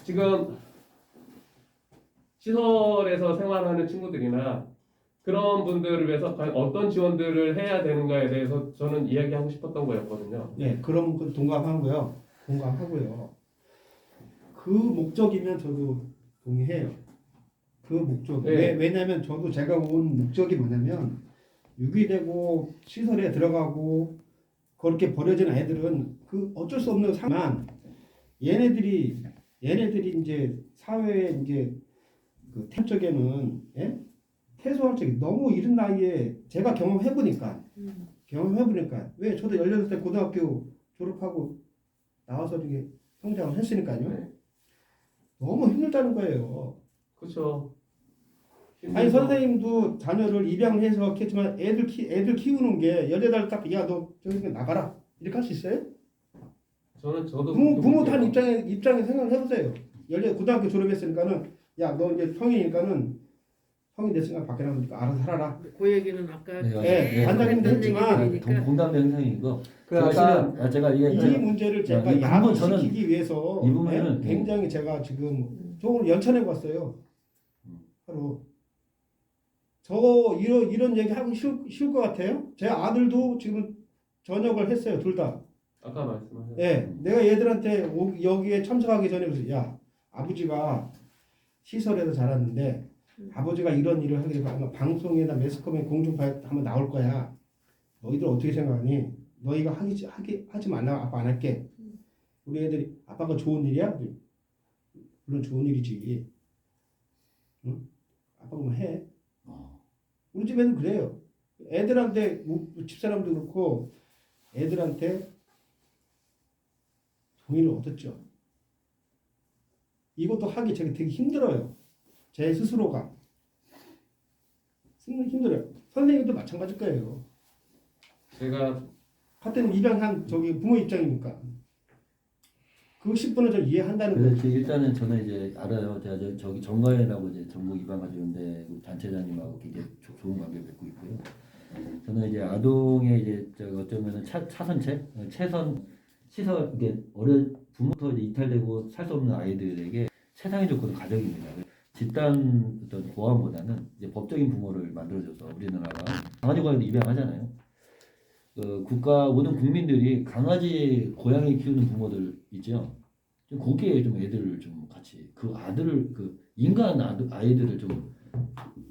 지금 시설에서 생활하는 친구들이나 그런 분들을 위해서 과연 어떤 지원들을 해야 되는가에 대해서 저는 이야기하고 싶었던 거였거든요. 네, 그럼 동감하고요. 그 목적이면 저도 동의해요. 그 목적. 네. 왜냐하면 저도 제가 온 목적이 뭐냐면 유기되고 시설에 들어가고 그렇게 버려진 아이들은 그 어쩔 수 없는 상황만 얘네들이 이제 사회에 이제 그 태쪽에는 퇴소할 적이 너무 이른 나이에 제가 경험해보니까 왜 저도 18살 고등학교 졸업하고 나와서 이게 성장을 했으니까요. 네. 너무 힘들다는 거예요. 그렇죠. 아니 선생님도 자녀를 입양을 해서 했지만 애들 키우는 게 18살 딱 야 너 저기 나가라 이렇게 할 수 있어요? 저도 부모도 한 입장에 생각을 해보세요. 고등학교 졸업했으니까는 야 너 이제 성인 됐으니까 밖에 나가니까 알아서 살아라. 그 얘기는 아까 반장님도 했지만 공감대 형성이고 아까 제가 이 문제를 제가 한번 야기시키기 위해서 부분에는 굉장히 제가 지금 조금 연천해 봤어요. 하루 이런 얘기 하기 쉬울 것 같아요. 제 아들도 지금 전역을 했어요. 둘 다. 아까 말씀하셨죠. 내가 얘들한테 여기에 참석하기 전에 그래서 야 아버지가 시설에서 자랐는데 아버지가 이런 일을 하게 되면 아마 방송이나 매스컴에 공중파에 한번 나올 거야. 너희들 어떻게 생각하니? 너희가 하지 말라. 아빠 안 할게. 우리 애들이 아빠가 좋은 일이야? 물론 좋은 일이지. 응? 아빠가 뭐 해? 우리 집 애들 그래요. 애들한테 집사람도 그렇고 애들한테 동의를 얻었죠. 이것도 하기 되게 힘들어요. 제 스스로가 힘들어요. 선생님도 마찬가지일 거예요. 제가 같은 입양한 부모 입장이니까 그 10분은 좀 이해한다는 그래서 거죠. 일단은 저는 이제 알아요. 제가 저기 정가연하고 이제 전북 입양가족인데 단체장님하고 굉장히 좋은 관계를 맺고 있고요. 저는 이제 아동의 이제 어쩌면은 최선 시설 이게 부모부터 이탈되고 살 수 없는 아이들에게 최상의 조건은 가족입니다. 집단 어떤 보완보다는 이제 법적인 부모를 만들어줘서 우리나라가 강아지 고양이도 입양하잖아요. 국가 모든 국민들이 강아지 고양이 키우는 부모들 있죠. 좀 거기에 좀 애들을 좀 같이 인간 아이들을 좀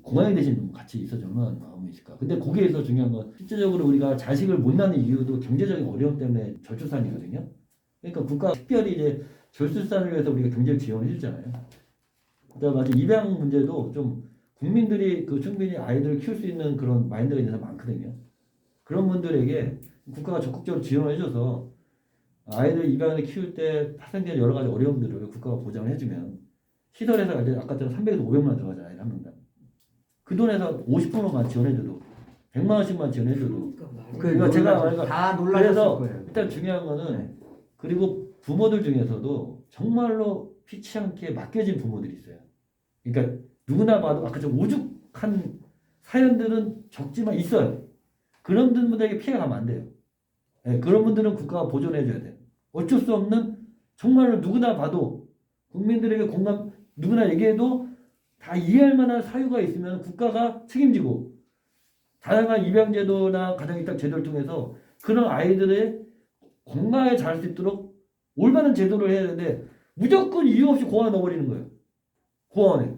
고양이 대신 좀 같이 있어주면 마음이 있을까. 근데 거기에서 중요한 건 실제적으로 우리가 자식을 못 낳는 이유도 경제적인 어려움 때문에 저출산이거든요. 그러니까 국가 특별히 이제 저출산을 위해서 우리가 경제를 지원을 해주잖아요. 그다음에 입양 문제도 좀 국민들이 충분히 아이들을 키울 수 있는 그런 마인드가 있는 사람 많거든요. 그런 분들에게 국가가 적극적으로 지원을 해줘서 아이들 입양을 키울 때 발생되는 여러 가지 어려움들을 국가가 보장을 해주면 시설에서 이제 아까처럼 300에서 500만 원 들어가잖아요. 한 명당. 그 돈에서 50%만 지원해줘도 100만 원씩만 지원해줘도 그러니까 제가 말하니까 다 놀라셨을 그래서 거예요. 일단 중요한 거는 그리고 부모들 중에서도 정말로 피치 않게 맡겨진 부모들이 있어요. 그러니까 누구나 봐도 아까 좀 오죽한 사연들은 적지만 있어요. 그런 분들에게 피해가 가면 안 돼요. 네, 그런 분들은 국가가 보존해줘야 돼요. 어쩔 수 없는 정말로 누구나 봐도 국민들에게 공감 누구나 얘기해도 다 이해할 만한 사유가 있으면 국가가 책임지고 다양한 입양제도나 가정일탁 제도를 통해서 그런 아이들의 건강하게 자랄 수 있도록 올바른 제도를 해야 되는데 무조건 이유 없이 고아에 넣어버리는 거예요. 고아원에.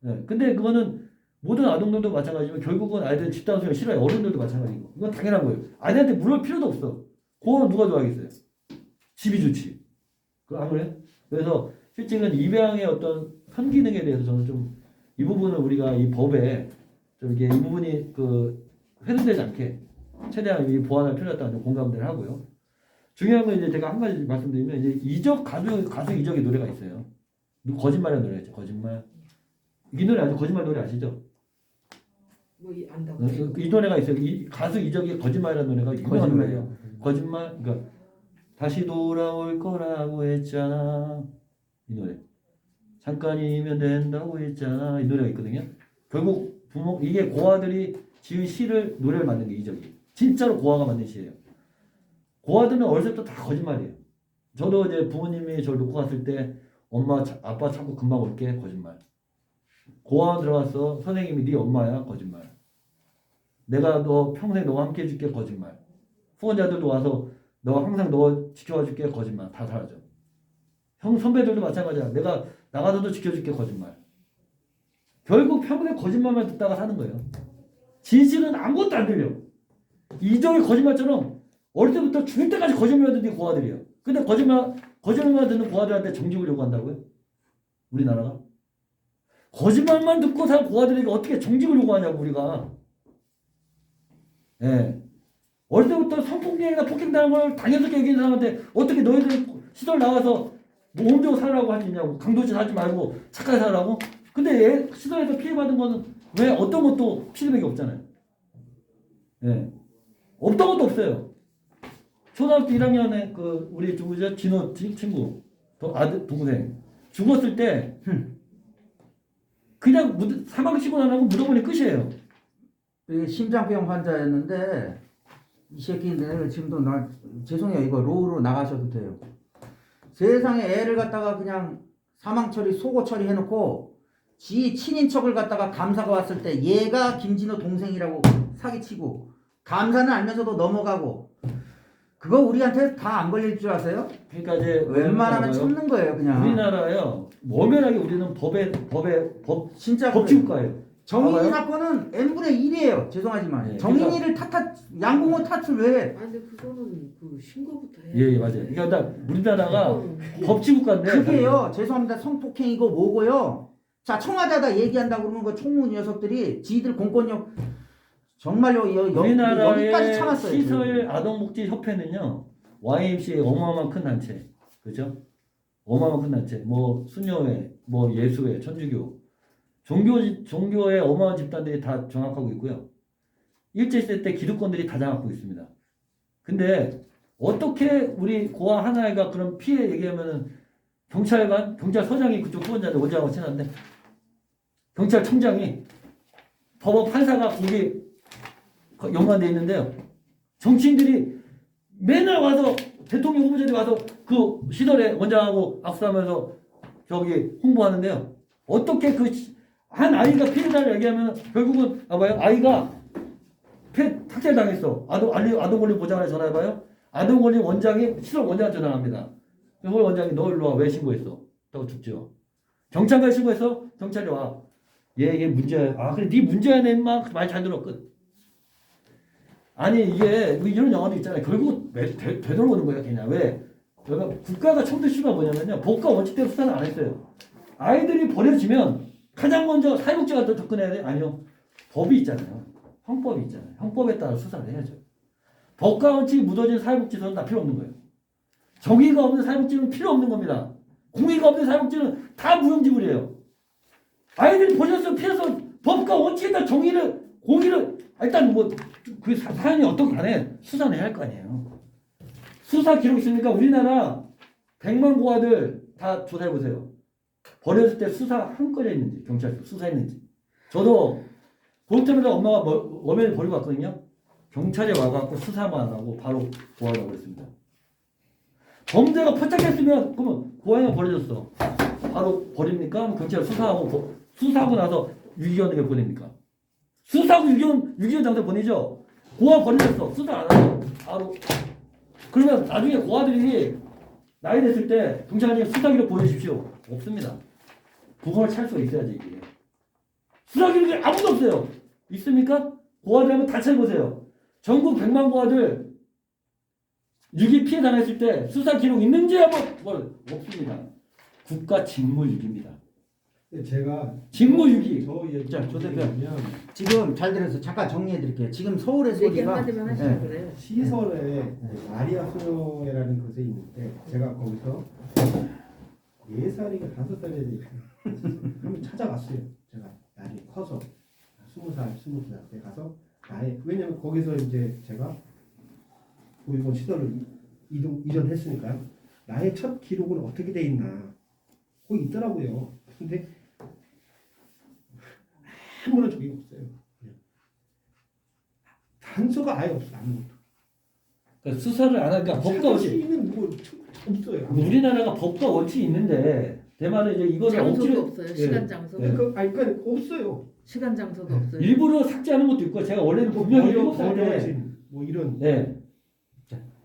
네, 근데 그거는 모든 아동들도 마찬가지지만 결국은 아이들은 집단 수용을 싫어해요. 어른들도 마찬가지고. 이건 당연한 거예요. 아이한테 물을 필요도 없어. 고아원 누가 좋아하겠어요? 집이 좋지. 안 그래요? 그래서 실제는 입양의 어떤 선기능에 대해서 저는 좀 이 부분을 우리가 이 법에 좀 이게 이 부분이 그 훼손되지 않게 최대한 이 보완할 필요가 있다는 공감대를 하고요. 중요한 건 이제 제가 한 가지 말씀드리면 이제 이적 가수 이적의 노래가 있어요. 거짓말이라는 노래가 있죠. 거짓말. 이 노래 아주 거짓말 노래 아시죠? 뭐 안다고. 이 노래가 있어요. 이 가수 이적의 거짓말이라는 노래가 유명한 노래예요. 거짓말. 그러니까 다시 돌아올 거라고 했잖아. 이 노래. 잠깐이면 된다고 했잖아. 이 노래가 있거든요. 결국 부모 이게 고아들이 지은 시를 노래를 만든 게 이적이. 진짜로 고아가 만든 시예요. 고아들은 어렸을 때부터 다 거짓말이에요. 저도 이제 부모님이 저를 놓고 갔을 때 엄마 아빠 참고 금방 올게 거짓말. 고아원 들어갔어. 선생님이 네 엄마야 거짓말. 내가 너 평생 너와 함께 해줄게 거짓말. 후원자들도 와서 너 항상 너 지켜봐 줄게 거짓말. 다 사라져. 형 선배들도 마찬가지야. 내가 나가서도 지켜줄게 거짓말. 결국 평생 거짓말만 듣다가 사는 거예요. 진실은 아무것도 안 들려. 이적의 거짓말처럼 어릴 때부터 죽을 때까지 거짓말 듣는 게 고아들이에요. 근데 거짓말만 듣는 고아들한테 정직을 요구한다고요? 우리나라가? 거짓말만 듣고 살 고아들에게 어떻게 정직을 요구하냐고 우리가. 예. 어릴 때부터 성폭행이나 폭행당한 걸 당연스럽게 얘기하는 사람한테 어떻게 너희들 시설 나와서 몸 좋고 살라고 하느냐고. 강도짓 하지 말고 착하게 살라고. 근데 시설에서 피해받은 거는 왜 어떤 것도 피드백이 없잖아요. 예. 없던 것도 없어요. 초등학교 1학년에 그 우리 누구죠? 진호 친구 아들 동생 죽었을 때 그냥 사망치고 안 하고 묻어버리면 끝이에요. 심장병 환자였는데 이 새끼들 지금도 나 죄송해요. 이거 로우로 나가셔도 돼요. 세상에 애를 갖다가 그냥 사망 처리 소고 처리 해놓고 지 친인척을 갖다가 감사가 왔을 때 얘가 김진호 동생이라고 사기치고 감사는 알면서도 넘어가고 그거 우리한테 다 안 걸릴 줄 아세요? 그러니까 이제 웬만하면 참는 거예요, 그냥. 우리나라요. 엄연하게 우리는 진짜 법치국가예요. 정인이 봐봐요. 사건은 n분의 1이에요. 죄송하지만 네, 정인이를 양궁호 탓을 왜 해? 아니 그거는 그 신고부터 해야 예, 맞아요. 그러니까 우리나라가 법치국가인데 그게요. 죄송합니다. 성폭행이고 뭐고요. 자, 청와대에다 얘기한다고 그러면 그 총무 녀석들이 지들 공권력 정말요 우리나라의 여기까지 참았어요. 시설 아동복지협회는요 YMCA 어마어마한 큰 단체, 그렇죠? 어마어마한 큰 단체, 뭐 수녀회, 뭐 예수회, 천주교, 종교의 어마어마한 집단들이 다 장악하고 있고요. 일제시대 때 기득권들이 다 장악하고 있습니다. 근데 어떻게 우리 고아 하나가 그런 피해 얘기하면은 경찰서장이 그쪽 후원자인데 원장하고 친한데 경찰청장이 법원 판사가 거기 연관되어 있는데요. 정치인들이 맨날 와서 대통령 후보자들이 와서 그 시설에 원장하고 악수하면서 저기 홍보하는데요. 어떻게 그 한 아이가 피해자를 얘기하면 결국은 봐봐요. 아이가 탁살당했어. 아동 권리 보장원에 전화해봐요. 아동 권리 원장이 시설 원장한테 전화합니다. 그걸 원장이 너 일로 와. 왜 신고했어? 라고 죽죠. 경찰관에 신고했어? 경찰이 와. 얘 문제야. 아 그래 네 문제야 내 인마. 말 잘 들어 끝. 아니 이게 이런 영화도 있잖아요. 결국 되돌아오는 거야 그냥. 왜? 여러분 국가가 처음부터 이슈가 뭐냐면요. 법과 원칙대로 수사는 안 했어요. 아이들이 버려지면 가장 먼저 사회복지가 더 접근해야 돼? 아니요. 법이 있잖아요. 형법이 있잖아요. 형법에 따라 수사를 해야죠. 법과 원칙이 묻어진 사회복지소는 다 필요 없는 거예요. 정의가 없는 사회복지는 필요 없는 겁니다. 공의가 없는 사회복지는 다 무용지물이에요. 아이들이 버려서 피해서 법과 원칙에 따라 정의를 공의를 일단 뭐 그 사연이 어떤 간에 수사는 해야 할 거 아니에요. 수사 기록 있으니까 우리나라 100만 고아들 다 조사해 보세요. 버렸을 때 수사 한 건이 있는지 경찰서 수사했는지. 저도 볼 때마다 엄마가 워면을 버리고 왔거든요. 경찰에 와갖고 수사만 안 하고 바로 고아라고 그랬습니다. 범죄가 포착했으면 그러면 고아가 버려졌어. 바로 버립니까? 경찰 수사하고 나서 유기견에게 보냅니까? 수사하고 유기견 장소에 보내죠. 고아 버려졌어. 수사 안 하고 바로. 그러면 나중에 고아들이 나이 됐을 때 경찰관님 수사 기록 보여주십시오. 없습니다. 부모를 찾을 수가 있어야지 이게. 수사 기록이 아무도 없어요. 있습니까? 고아들 한번 다 찾아보세요. 전국 100만 고아들 유기 피해 당했을 때 수사 기록 있는지 한번 없습니다. 국가 직무유기입니다. 제가 직무유기. 자, 조대변. 지금 잘 들어서 잠깐 정리해 드릴게요. 지금 서울의 얘기 소리가 한마디만 하시면 그래요. 시설에 마리아 소녀회라는 곳에 있는데 제가 거기서 4살인가 5살에 한번 찾아갔어요. 제가 나중에 커서 20살 때 가서 왜냐면 거기서 이제 제가 보육원 시설을 이전했으니까 나의 첫 기록은 어떻게 돼 있나 거기 있더라고요. 근데 아무런 적이 없어요. 단서가 아예 없어 아무것도. 그러니까 수사를 안 하니까 법과 원칙. 있는 뭐 없어요. 우리나라가 법과 원칙이 있는데 대만은 이제 이거를 장소도 억지로 없어요. 시간 장소도. 그러니까 없어요. 시간 장소도 없어요. 일부러 삭제하는 것도 있고 제가 원래는 분명히 7살 때 뭐 이런. 네.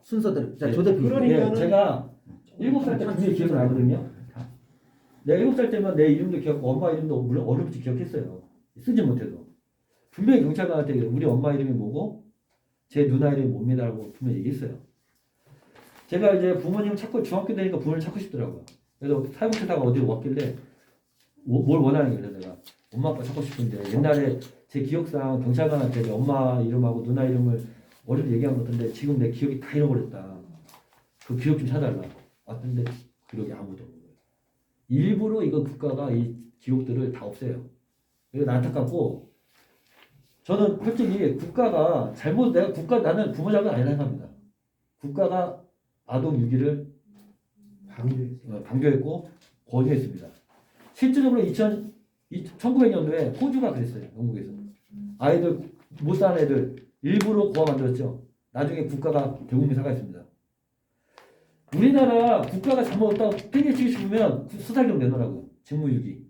순서대로. 자, 네. 조대표. 네, 제가 7살 때 분명히 기억이 나거든요. 내가 7살 때면 내 이름도 기억하고 엄마 이름도 물론 어렵지 기억했어요. 쓰지 못해도. 분명히 경찰관한테 우리 엄마 이름이 뭐고 제 누나 이름이 뭡니다라고 분명히 얘기했어요. 제가 이제 부모님 찾고 중학교 되니까 부모님 찾고 싶더라고요. 그래서 사회복지사가 어디로 왔길래 뭘 원하는 거예요. 내가 엄마 아빠 찾고 싶은데 옛날에 제 기억상 경찰관한테 엄마 이름하고 누나 이름을 어렵게 얘기한 것 같은데 지금 내 기억이 다 잃어버렸다. 그 기억 좀 찾아달라. 왔는데 기록이 아무도 없는 거예요. 일부러 이거 국가가 이 기록들을 다 없애요. 이거 안타깝고 저는 솔직히 국가가 나는 부모 잘못 아니라 생각합니다. 국가가 아동 유기를 방조했고 권유했습니다. 실질적으로 1900년도에 호주가 그랬어요. 영국에서. 아이들 못 사는 애들 일부러 고아 만들었죠. 나중에 국가가 대국민 사과했습니다. 우리나라 국가가 잘못했다고 팽개치고 싶으면 수사기록 내놓으라고요. 직무유기.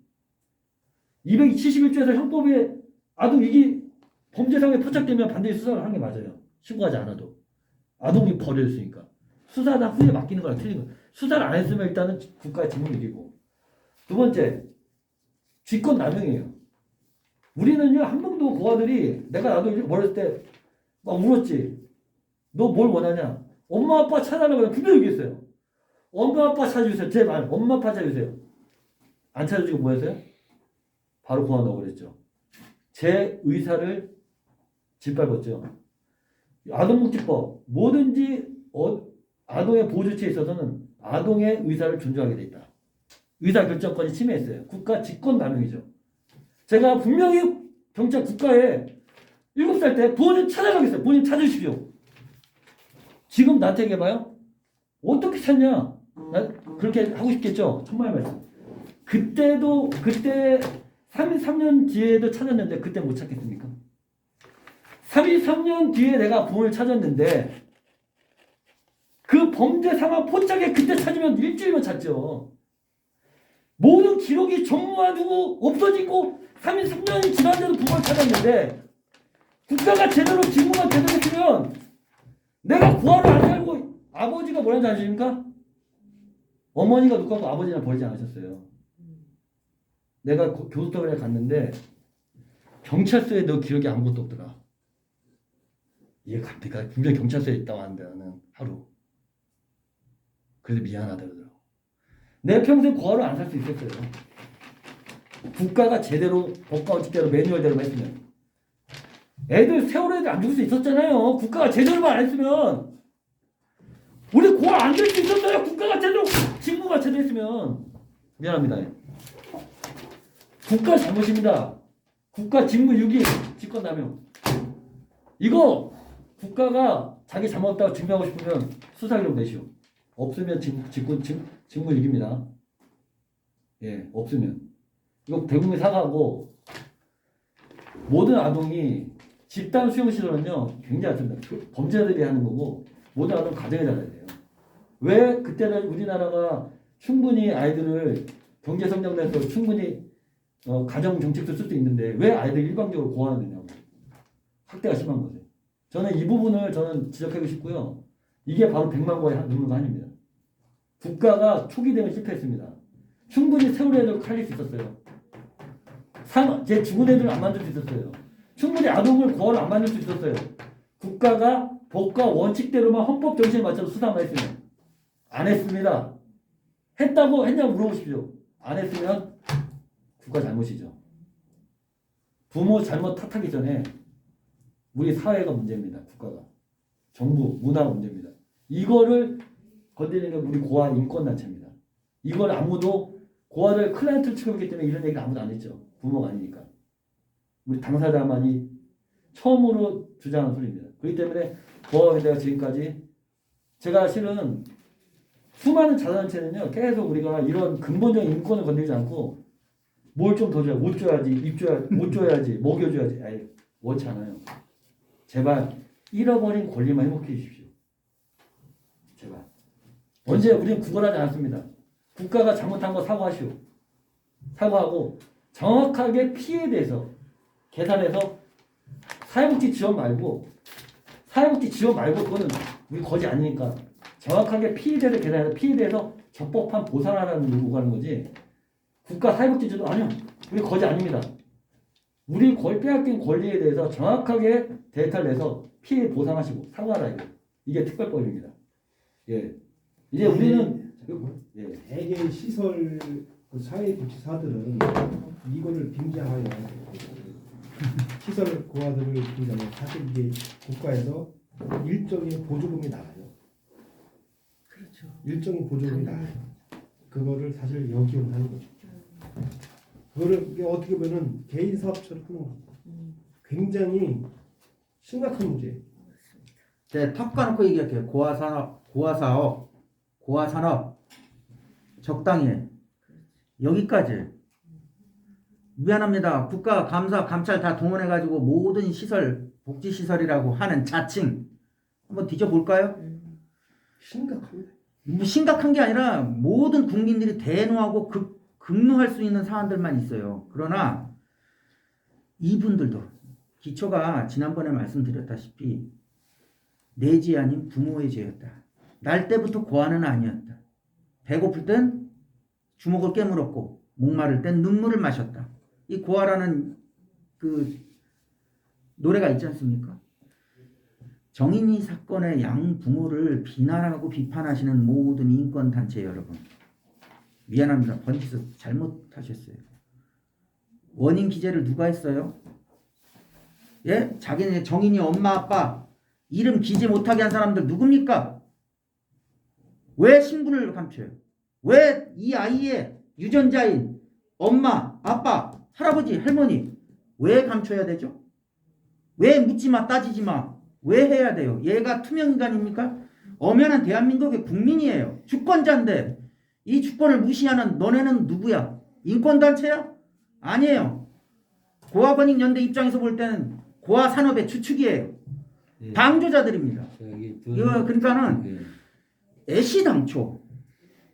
271조에서 형법에 아동 유기 범죄 상황에 포착되면 반드시 수사를 하는 게 맞아요. 신고하지 않아도. 아동이 버려졌으니까. 수사나 후에 맡기는 거랑 틀린 거예요. 수사를 안 했으면 일단은 국가의 직무유기고. 두 번째, 직권남용이에요. 우리는요, 한 번도 고아들이 내가 나도 어렸을 때 막 울었지. 너 뭘 원하냐? 엄마 아빠 찾아라고 분명히 얘기했어요. 엄마 아빠 찾아주세요. 제발 엄마 아빠 찾아주세요. 안 찾아주고 뭐 했어요? 바로 고아 넣어버렸죠. 제 의사를 짓밟았죠. 아동복지법 뭐든지 아동의 보호 조치에 있어서는 아동의 의사를 존중하게 돼 있다. 의사결정권이 침해했어요. 국가 직권남용이죠. 제가 분명히 경찰 국가에 7살 때 부모님 찾아가겠어요. 부모님 찾으십시오. 지금 나한테 얘기해봐요. 어떻게 찾냐? 난 그렇게 하고 싶겠죠. 천만의 말씀. 그때 33년 뒤에도 찾았는데 그때 못 찾겠습니까? 33년 뒤에 내가 부모를 찾았는데 그 범죄 상황 포착에 그때 찾으면 일주일만 찾죠. 모든 기록이 전무하고 없어지고 33년이 지났는데도 부모를 찾았는데 국가가 제대로 직무가 제대로 했으면 내가 구하러 안 살고 아버지가 뭐라는지 아십니까? 어머니가 누구하고 아버지랑 버리지 않으셨어요. 내가 교수터에 갔는데 경찰서에 너 기록이 아무것도 없더라. 이해 갑니까? 분명히 경찰서에 있다고 하는데 나는 하루. 그래서 미안하다 그러더라고. 내 평생 고아로 안 살 수 있었어요. 국가가 제대로 법과 원칙대로 매뉴얼대로 했으면. 애들 세월호 애들 안 죽을 수 있었잖아요. 국가가 제대로만 안 했으면. 우리 고아 안 될 수 있었어요. 국가가 제대로 직무가 제대로 했으면. 미안합니다. 국가 잘못입니다. 국가 직무 유기 직권남용. 이거 국가가 자기 잘못했다고 증명하고 싶으면 수사기록 내시오. 없으면 직무 유기입니다. 예, 없으면. 이거 대국민 사과하고 모든 아동이 집단 수용시설은요 굉장히 습니다. 범죄자들이 하는 거고 모든 아동 가정에 달아야 돼요. 왜 그때는 우리나라가 충분히 아이들을 경제 성장돼서 충분히 가정 정책도 쓸 수 있는데 왜 아이들 일방적으로 고아하느냐고. 학대가 심한 거죠. 저는 이 부분을 지적하고 싶고요. 이게 바로 100만 고아의 눈물과 한입니다. 국가가 초기 대응 실패했습니다. 충분히 세월 애들 살릴 수 있었어요. 제 죽은 애들 안 만들 수 있었어요. 충분히 아동을 고아를 안 만들 수 있었어요. 국가가 법과 원칙대로만 헌법 정신에 맞춰서 수사만 했으면. 안 했습니다. 했다고 했냐고 물어보십시오. 안 했으면 국가 잘못이죠. 부모 잘못 탓하기 전에 우리 사회가 문제입니다. 국가가. 정부, 문화가 문제입니다. 이거를 건드리는 게 우리 고아 인권단체입니다. 이걸 아무도 고아를 클라이언트를 취급했기 때문에 이런 얘기를 아무도 안 했죠. 부모가 아니니까. 우리 당사자만이 처음으로 주장한 소리입니다. 그렇기 때문에 고아원대가 지금까지 제가 실은 수많은 자단체는요 계속 우리가 이런 근본적인 인권을 건드리지 않고 뭘 좀 더 줘야 옷 줘야지 옷 줘야지 먹여줘야지 아예 원치 않아요. 제발 잃어버린 권리만 회복해 주십시오. 제발. 언제 우리는 구걸하지 않습니다. 국가가 잘못한 거 사과하시오. 사과하고 정확하게 피해에 대해서 계산해서 사회복지 지원 말고 그거는 우리 거지 아니니까 정확하게 피해에 대해서 계산해서 피해에 대해서 적법한 보상하라는 요구하는 거지. 국가 사회복지제도 아니요. 우리 거지 아닙니다. 우리 빼앗긴 권리에 대해서 정확하게 데이터를 내서 피해 보상하시고 사과하라 이거. 이게 특별법입니다. 예. 이제 우리는 예. 대개 시설 사회복지사들은 이거를 빙자하여 시설 고아들을 빙자하면 사실 이게 국가에서 일정의 보조금이 나와요. 그렇죠. 일정의 보조금이 나와요. 그거를 사실 역이용하는 거죠. 그거를 이게 어떻게 보면은 개인 사업처럼 하는 거. 굉장히 심각한 문제예요. 네, 턱 까놓고 얘기할게요. 고아산업 적당히 해. 여기까지. 미안합니다. 국가, 감사, 감찰 다 동원해가지고 모든 시설, 복지시설이라고 하는 자칭 한번 뒤져볼까요? 심각합니다. 심각한 게 아니라 모든 국민들이 대노하고 극노할 수 있는 사안들만 있어요. 그러나 이분들도 기초가 지난번에 말씀드렸다시피 내 죄 아닌 부모의 죄였다. 날 때부터 고아는 아니었다. 배고플 땐 주먹을 깨물었고 목마를 땐 눈물을 마셨다. 이 고아라는 그 노래가 있지 않습니까? 정인이 사건의 양 부모를 비난하고 비판하시는 모든 인권단체 여러분, 미안합니다. 번지수 잘못하셨어요. 원인 기재를 누가 했어요? 예? 자기네 정인이 엄마 아빠 이름 기재 못하게 한 사람들 누굽니까? 왜 신분을 감춰요? 왜 이 아이의 유전자인 엄마, 아빠, 할아버지, 할머니 왜 감춰야 되죠? 왜 묻지마 따지지마 왜 해야 돼요? 얘가 투명인간입니까? 엄연한 대한민국의 국민이에요. 주권자인데 이 주권을 무시하는 너네는 누구야? 인권단체야? 아니에요. 고아권익연대 입장에서 볼 때는 고아 산업의 주축이에요. 예. 방조자들입니다. 이거 그러니까는 예. 애시당초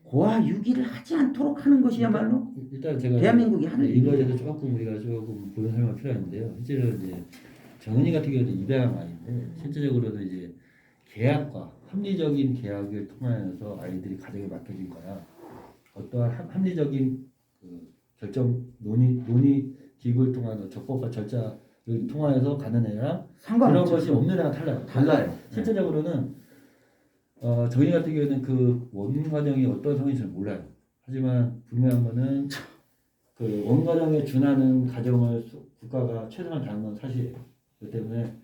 고아 유기를 하지 않도록 하는 것이야말로 일단 제가 대한민국이 하는 이거에 대해서 조금 우리가 조금 보는 설명이 필요한데요. 실제로 이제 정은이 같은 경우는 입양한 아이인데 실제적으로는 이제 계약과 합리적인 계약을 통하여서 아이들이 가정에 맡겨진 거야. 어떠한 합리적인 그 결정 논의 기구를 통해서 적법과 절차를 통하여서 가는 애랑 그런 것이 없는 애가 달라요. 실제적으로는 정인 같은 경우에는 그 원가정이 어떤 상황인지 잘 몰라요. 하지만 분명한 거는 그 원가정에 준하는 가정을 국가가 최선을 다하는 건 사실이에요. 그렇기 때문에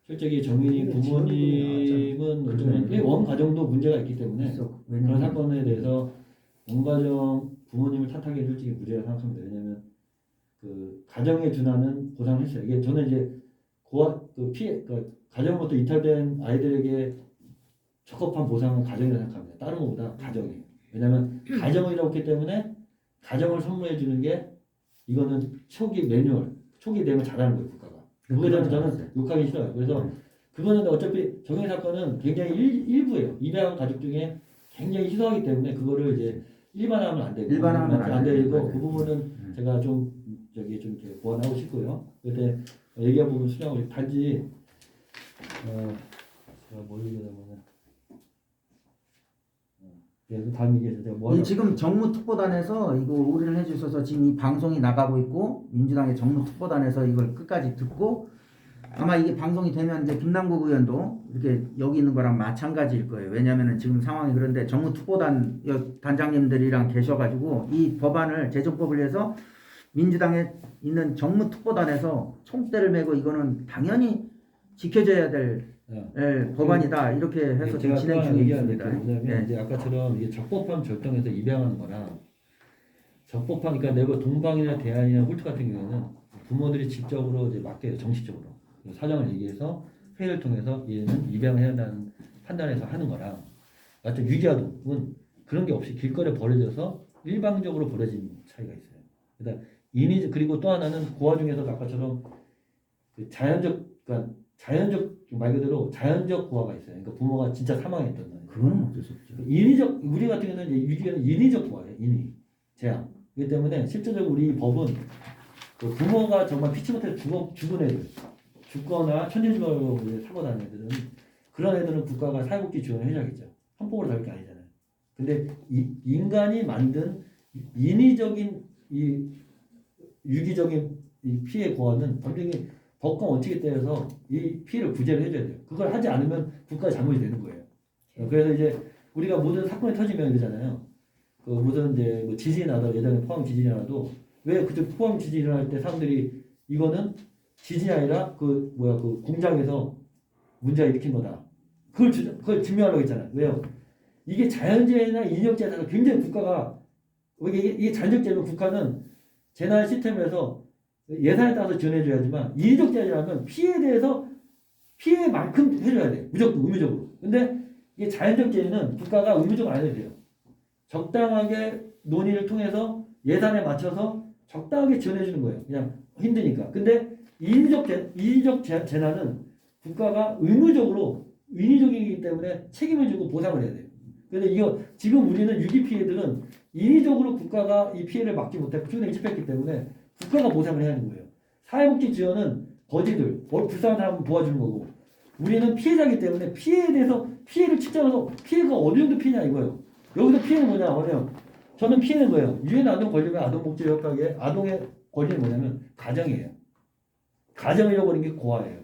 솔직히 정인이 부모님은 요즘은 원 가정도 문제가 있기 때문에 그런 사건에 대해서 원 가정 부모님을 탓하기 솔직히 무죄라 생각합니다. 왜냐하면 그 가정에 준하는 보상을 했어요. 이게 저는 이제 그 피해 가정으로부터 이탈된 아이들에게 적합한 보상은 가정이라고 생각합니다. 다른 것보다 가정이에요. 왜냐하면 가정이라고 했기 때문에 가정을 선물해 주는 게 이거는 초기 매뉴얼, 초기 내용을 잘하는 거예요, 국가가. 그거에 대해서 저는 욕하기 싫어요. 그래서 그거는 어차피 정인 사건은 굉장히 일부예요. 입양한 가족 중에 굉장히 희소하기 때문에 그거를 이제 일반화하면 안 되고 안 되고 그 부분은 제가 좀 좀 이렇게 보완하고 싶고요. 그때 얘기한 부분 수정하고 단지 제가 뭘 얘기하냐면 다음 얘기에서 제가 뭐 지금 정무특보단에서 이거 올인을 해주셔서 지금 이 방송이 나가고 있고 민주당의 정무특보단에서 이걸 끝까지 듣고 아마 이게 방송이 되면 이제 김남국 의원도 이렇게 여기 있는 거랑 마찬가지일 거예요. 왜냐하면 지금 상황이 그런데 정무특보단 단장님들이랑 계셔가지고 이 법안을 제정법을 해서 민주당에 있는 정무특보단에서 총대를 메고 이거는 당연히 지켜져야 될 법안이다 이렇게 해서 지금 진행 중에 있습니다. 왜냐하면 이제 아까처럼 이게 적법함 절동에서 입양하는 거랑 적법함 그러니까 내가 동방이나 대안이나 홀트 같은 경우는 부모들이 직접으로 이제 맡겨요. 정식적으로 사정을 얘기해서 회의를 통해서 얘는 입양해야 한다는 판단해서 하는 거랑 마치 유기아동은 그런 게 없이 길거리에 버려져서 일방적으로 버려진 차이가 있어요. 그러니까 그리고 또 하나는 고아 중에서도 아까처럼 그 자연적 말 그대로 자연적 고아가 있어요. 그러니까 부모가 진짜 사망했던 거예요. 그거는 어쩔 수 없죠. 인위적 우리 같은 경우는 이제 유기는 인위적 고아예요. 인위 재앙. 그렇기 때문에 실제적으로 우리 법은 그 부모가 정말 피치 못해 죽은 애들, 죽거나 천재지마로 사고 나는 애들은 그런 애들은 국가가 사회복지 지원을 해줘야겠죠. 헌법으로 다룰 게 아니잖아요. 근데 인간이 만든 인위적인 이 유기적인 이 피해 고아는 분명히 법과 원칙에 따라서 이 피해를 구제를 해줘야 돼요. 그걸 하지 않으면 국가의 잘못이 되는 거예요. 그래서 이제 우리가 모든 사건이 터지면 이러잖아요. 그 무슨 이제 뭐 지진이 나도 예전에 포항 지진이 나도 왜 그때 포항 지진이 일어날 때 사람들이 이거는 지진이 아니라 그 공장에서 문제가 일으킨 거다. 그걸 증명하려고 했잖아요. 왜요? 이게 자연재해나 인력재해에서 굉장히 국가가 이게 자연재해면 국가는 재난 시스템에서 예산에 따라서 지원해줘야지만 인위적 재해라면 피해에 대해서 피해만큼 해줘야 돼. 무조건 의무적으로. 근데 이게 자연적 재해는 국가가 의무적으로 안 해도 돼요. 적당하게 논의를 통해서 예산에 맞춰서 적당하게 지원해주는 거예요. 그냥 힘드니까. 근데 인위적 재난은 국가가 의무적으로 인위적이기 때문에 책임을 지고 보상을 해야 돼요. 그런데 이거 지금 우리는 유기 피해들은 인위적으로 국가가 이 피해를 막지 못했고 충분히 집했기 때문에 국가가 보상을 해야 하는 거예요. 사회복지 지원은 거지들, 불쌍한 사람을 도와주는 거고 우리는 피해자이기 때문에 피해에 대해서 피해를 측정해서 피해가 어느 정도 피해냐 이거예요. 여기서 피해는 뭐냐? 저는 피해는 거예요. 유엔 아동 권리가 아동복지 협약에 아동의 권리는 뭐냐면 가정이에요. 가정을 잃어버린 게 고아예요.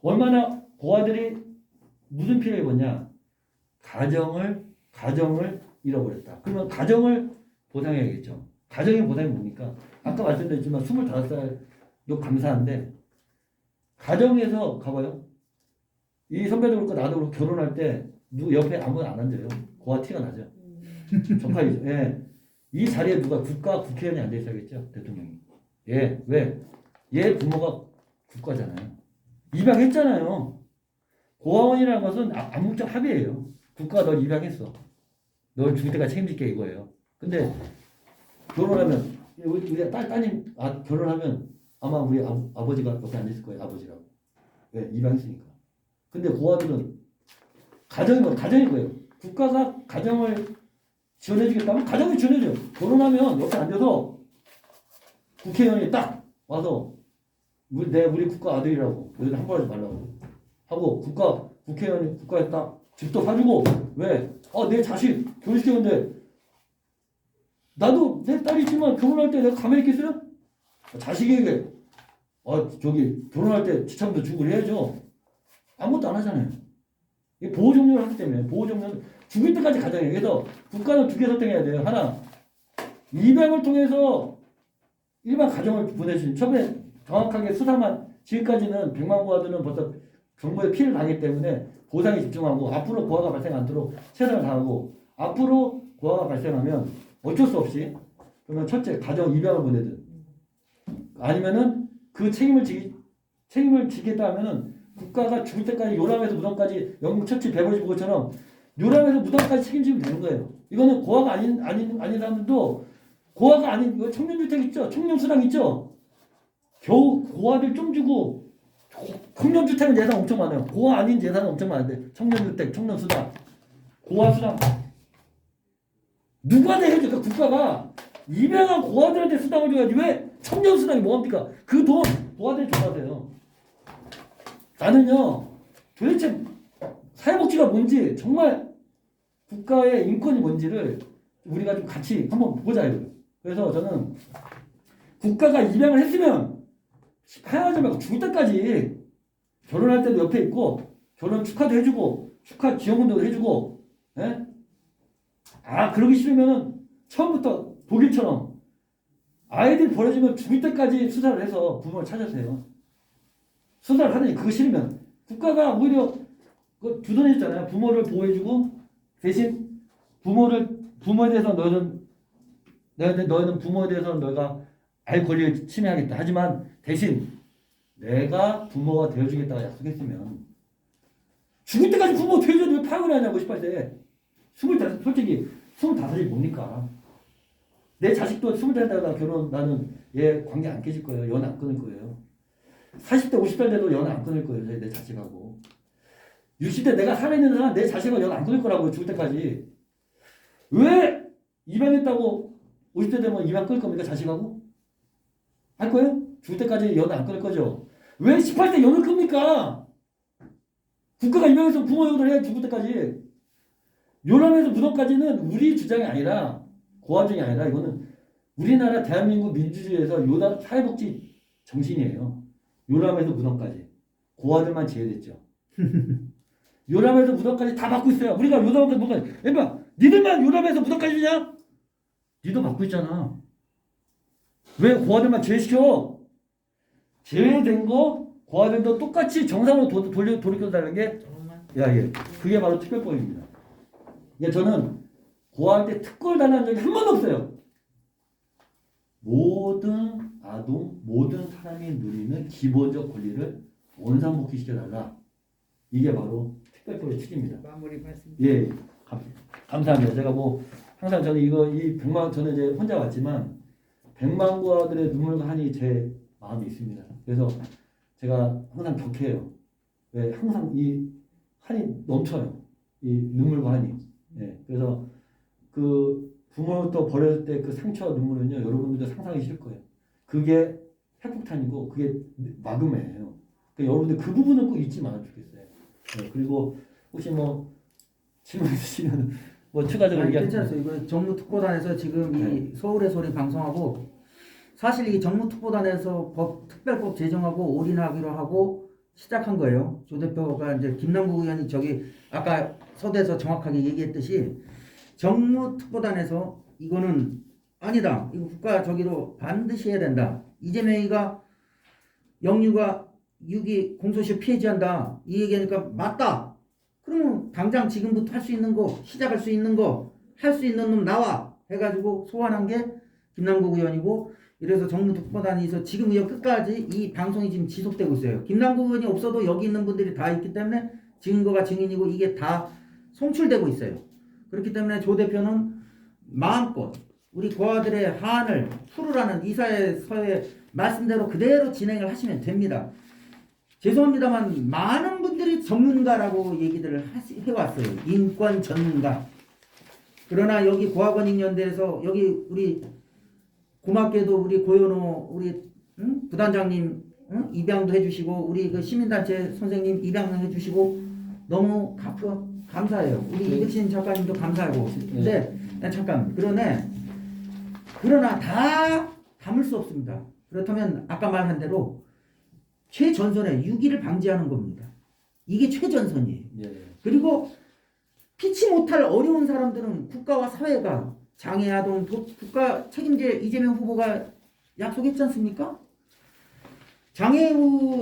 얼마나 고아들이 무슨 피해를 입었냐? 가정을 잃어버렸다. 그러면 가정을 보상해야겠죠. 가정의 보상이 뭡니까? 아까 말씀드렸지만 25살 감사한데 가정에서 가봐요. 이 선배도 그렇고 나도 그렇고 결혼할 때 누구 옆에 아무나 안 앉아요. 고아 티가 나죠. 정말이죠. 예. 이 자리에 누가 국회의원이 앉아 있어야겠죠. 대통령이. 예. 왜? 얘 부모가 국가잖아요. 입양했잖아요. 고아원이라는 것은 암묵적 합의예요. 국가가 널 입양했어. 널 죽을 때까지 책임질게 이거예요. 근데 결혼하면 우리 따님 결혼하면 아마 우리 아버지가 옆에 앉아 있을 거예요. 아버지라고. 왜? 입양했으니까. 근데 고아들은 가정일 거예요. 국가가 가정을 지원해주겠다면 가정을 지원해줘요. 결혼하면 옆에 앉아서 국회의원이 딱 와서 우리 국가 아들이라고 너희들 함부로 하지 말라고 하고 국회의원이 국가에 딱 집도 사주고 왜? 내 자식 교육시켰는데 나도 내 딸이 있지만 결혼할 때 내가 가만히 있겠어요? 자식에게 결혼할 때 지참도 주고 해야죠. 아무것도 안 하잖아요. 이게 보호종료를 하기 때문에 보호종료는 죽을 때까지 가정이에요. 그래서 국가는 두 개 선택해야 돼요. 하나, 입양을 통해서 일반 가정을 보내주신 처음에 정확하게 수사만 지금까지는 100만 고아들은 벌써 정부의 피해를 당했기 때문에 보상에 집중하고 앞으로 고아가 발생 않도록 최선을 다하고 앞으로 고아가 발생하면 어쩔 수 없이 그러면 첫째 가정 입양을 보내든 아니면은 그 책임을 지겠다 하면은 국가가 죽을 때까지 요람에서 무덤까지 영국 처치 155처럼 요람에서 무덤까지 책임지면 되는 거예요. 이거는 고아가 아닌 사람들도 고아가 아닌 이거 청년주택 있죠, 청년수당 있죠. 겨우 고아들 좀 주고 청년주택은 예산 엄청 많아요. 고아 아닌 예산은 엄청 많은데 청년주택, 청년수당, 고아수당 누구한테 해줘? 그러니까 국가가 입양한 고아들한테 수당을 줘야지 왜 청년수당이 뭐합니까? 그 돈 고아들이 줘야 돼요. 나는요 도대체 사회복지가 뭔지 정말 국가의 인권이 뭔지를 우리가 좀 같이 한번 보자 이거예요. 그래서 저는 국가가 입양을 했으면 하야하지 말고 죽을 때까지 결혼할 때도 옆에 있고 결혼 축하도 해주고 축하 지원금도 해주고 예? 아 그러기 싫으면은 처음부터 독일처럼 아이들 버려지면 죽을 때까지 수사를 해서 부모를 찾아주세요. 수사를 하느니 그거 싫으면 국가가 오히려 그 주도해주잖아요. 부모를 보호해주고 대신 부모에 대해서 너희는 부모에 대해서는 너희가 알 권리를 침해하겠다. 하지만 대신 내가 부모가 되어주겠다고 약속했으면 죽을 때까지 부모 되어줘도 왜 파악을 하냐고 18세 25 솔직히 25이 뭡니까? 내 자식도 25살다가 결혼 나는 얘 관계 안 깨질 거예요. 연 안 끊을 거예요. 40대 50살 돼도 연 안 끊을 거예요. 내 자식하고 60대 내가 살아있는 사람 내 자식은 연 안 끊을 거라고 죽을 때까지. 왜 입양했다고 50대 되면 입양 끊을 겁니까? 자식하고? 할 거예요? 죽을 때까지 연 안 끊을 거죠. 왜 18세 연을 끕니까? 국가가 입양해서 부모 연을 해 죽을 때까지. 요람에서 무덤까지는 우리 주장이 아니라 고아중이 아니라 이거는 우리나라 대한민국 민주주의에서 요다 사회복지 정신이에요. 요람에서 무덤까지 고아들만 제외됐죠. 요람에서 무덤까지 다 받고 있어요. 우리가 요람에서 무덤까지 엠마 니들만 요람에서 무덤까지 주냐? 니도 받고 있잖아. 왜 고아들만 제외시켜? 제외된 거 고아들도 똑같이 정상으로 돌이켜달라는 게 예. 그게 바로 특별법입니다. 예, 저는 고아할 때 특권을 달라는 적이 한 번도 없어요. 모든 아동, 모든 사람이 누리는 기본적 권리를 원상복귀시켜달라. 이게 바로 특별법의 취지입니다. 마무리 말씀. 예, 감사합니다. 제가 뭐 항상 저는 이 100만 저는 이제 혼자 왔지만 100만 고아들의 눈물과 한이 제 마음에 있습니다. 그래서 제가 항상 격해요. 왜 항상 이 한이 넘쳐요. 이 눈물과 한이. 예, 그래서 그 부모부터 버렸을 때 그 상처와 눈물은요, 여러분들도 상상하기 싫을 거예요. 그게 핵폭탄이고 그게 마금이에요. 그러니까 여러분들 그 부분은 꼭 잊지 말아 주겠어요. 네, 그리고 혹시 뭐 질문 있으시면 뭐 추가적으로 괜찮았어요. 이거 정무특보단에서 지금 이 서울의 소리 방송하고 사실 이 정무특보단에서 특별법 제정하고 올인하기로 하고 시작한 거예요. 조 대표가 이제 김남국 의원이 저기 아까 서두에서 정확하게 얘기했듯이 정무특보단에서 이거는 아니다. 이거 국가 저기로 반드시 해야 된다. 이재명이가 영유가 6.2 공소시효 피해자한다. 이 얘기하니까 맞다. 그러면 당장 지금부터 할 수 있는 거, 시작할 수 있는 거, 할 수 있는 놈 나와 해가지고 소환한 게 김남국 의원이고 이래서 정무특보단에서 지금 이어 끝까지 이 방송이 지금 지속되고 있어요. 김남국 의원이 없어도 여기 있는 분들이 다 있기 때문에 증거가 증인이고 이게 다 송출되고 있어요. 그렇기 때문에 조 대표는 마음껏 우리 고아들의 한을 풀으라는 이사회서의 말씀대로 그대로 진행을 하시면 됩니다. 죄송합니다만 많은 분들이 전문가라고 얘기들을 해왔어요. 인권 전문가. 그러나 여기 고아권익연대에서 여기 우리 고맙게도 우리 고현호 우리 부단장님 입양도 해주시고 우리 그 시민단체 선생님 입양도 해주시고 너무 감사해요. 우리 이백신 작가님도 감사하고. 근데 잠깐 그러나 다 담을 수 없습니다. 그렇다면 아까 말한 대로 최전선에 유기를 방지하는 겁니다. 이게 최전선이에요. 그리고 피치 못할 어려운 사람들은 국가와 사회가 장애 아동 국가 책임질 이재명 후보가 약속했지 않습니까?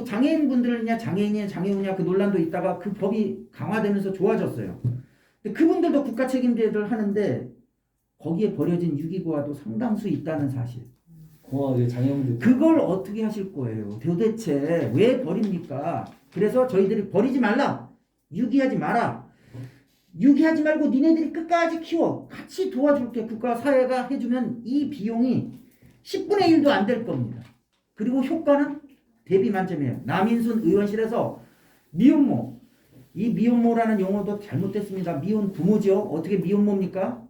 장애인분들이냐 장애인이냐 장애우냐 그 논란도 있다가 그 법이 강화되면서 좋아졌어요. 근데 그분들도 국가 책임제를 하는데 거기에 버려진 유기고아도 상당수 있다는 사실. 고아의 장애물들 그걸 어떻게 하실 거예요? 도대체 왜 버립니까? 그래서 저희들이 버리지 말라. 유기하지 마라. 유기하지 말고 니네들이 끝까지 키워. 같이 도와줄게. 국가 사회가 해주면 이 비용이 10분의 1도 안 될 겁니다. 그리고 효과는 대비 만점이에요. 남인순 의원실에서 미혼모. 이 미혼모라는 용어도 잘못됐습니다. 미혼 부모죠. 어떻게 미혼모입니까?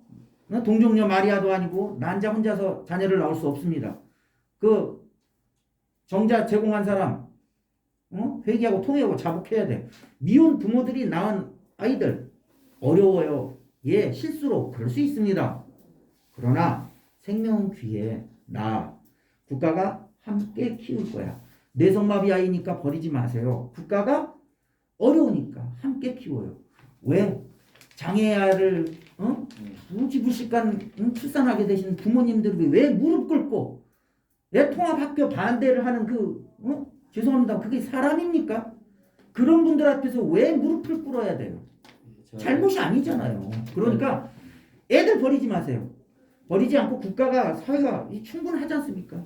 동정녀 마리아도 아니고 난자 혼자서 자녀를 낳을 수 없습니다. 그 정자 제공한 사람 회계하고 통회하고 자복해야 돼. 미혼 부모들이 낳은 아이들 어려워요. 예, 실수로 그럴 수 있습니다. 그러나 생명 귀에 나 국가가 함께 키울 거야. 뇌성마비 아이니까 버리지 마세요. 국가가 어려우니까 함께 키워요. 왜? 장애아를 무지불식간 출산하게 되신 부모님들이 왜 무릎 꿇고 왜 통합학교 반대를 하는 죄송합니다. 그게 사람입니까? 그런 분들 앞에서 왜 무릎을 꿇어야 돼요? 잘못이 아니잖아요. 그러니까 애들 버리지 마세요. 버리지 않고 국가가 사회가 충분하지 않습니까?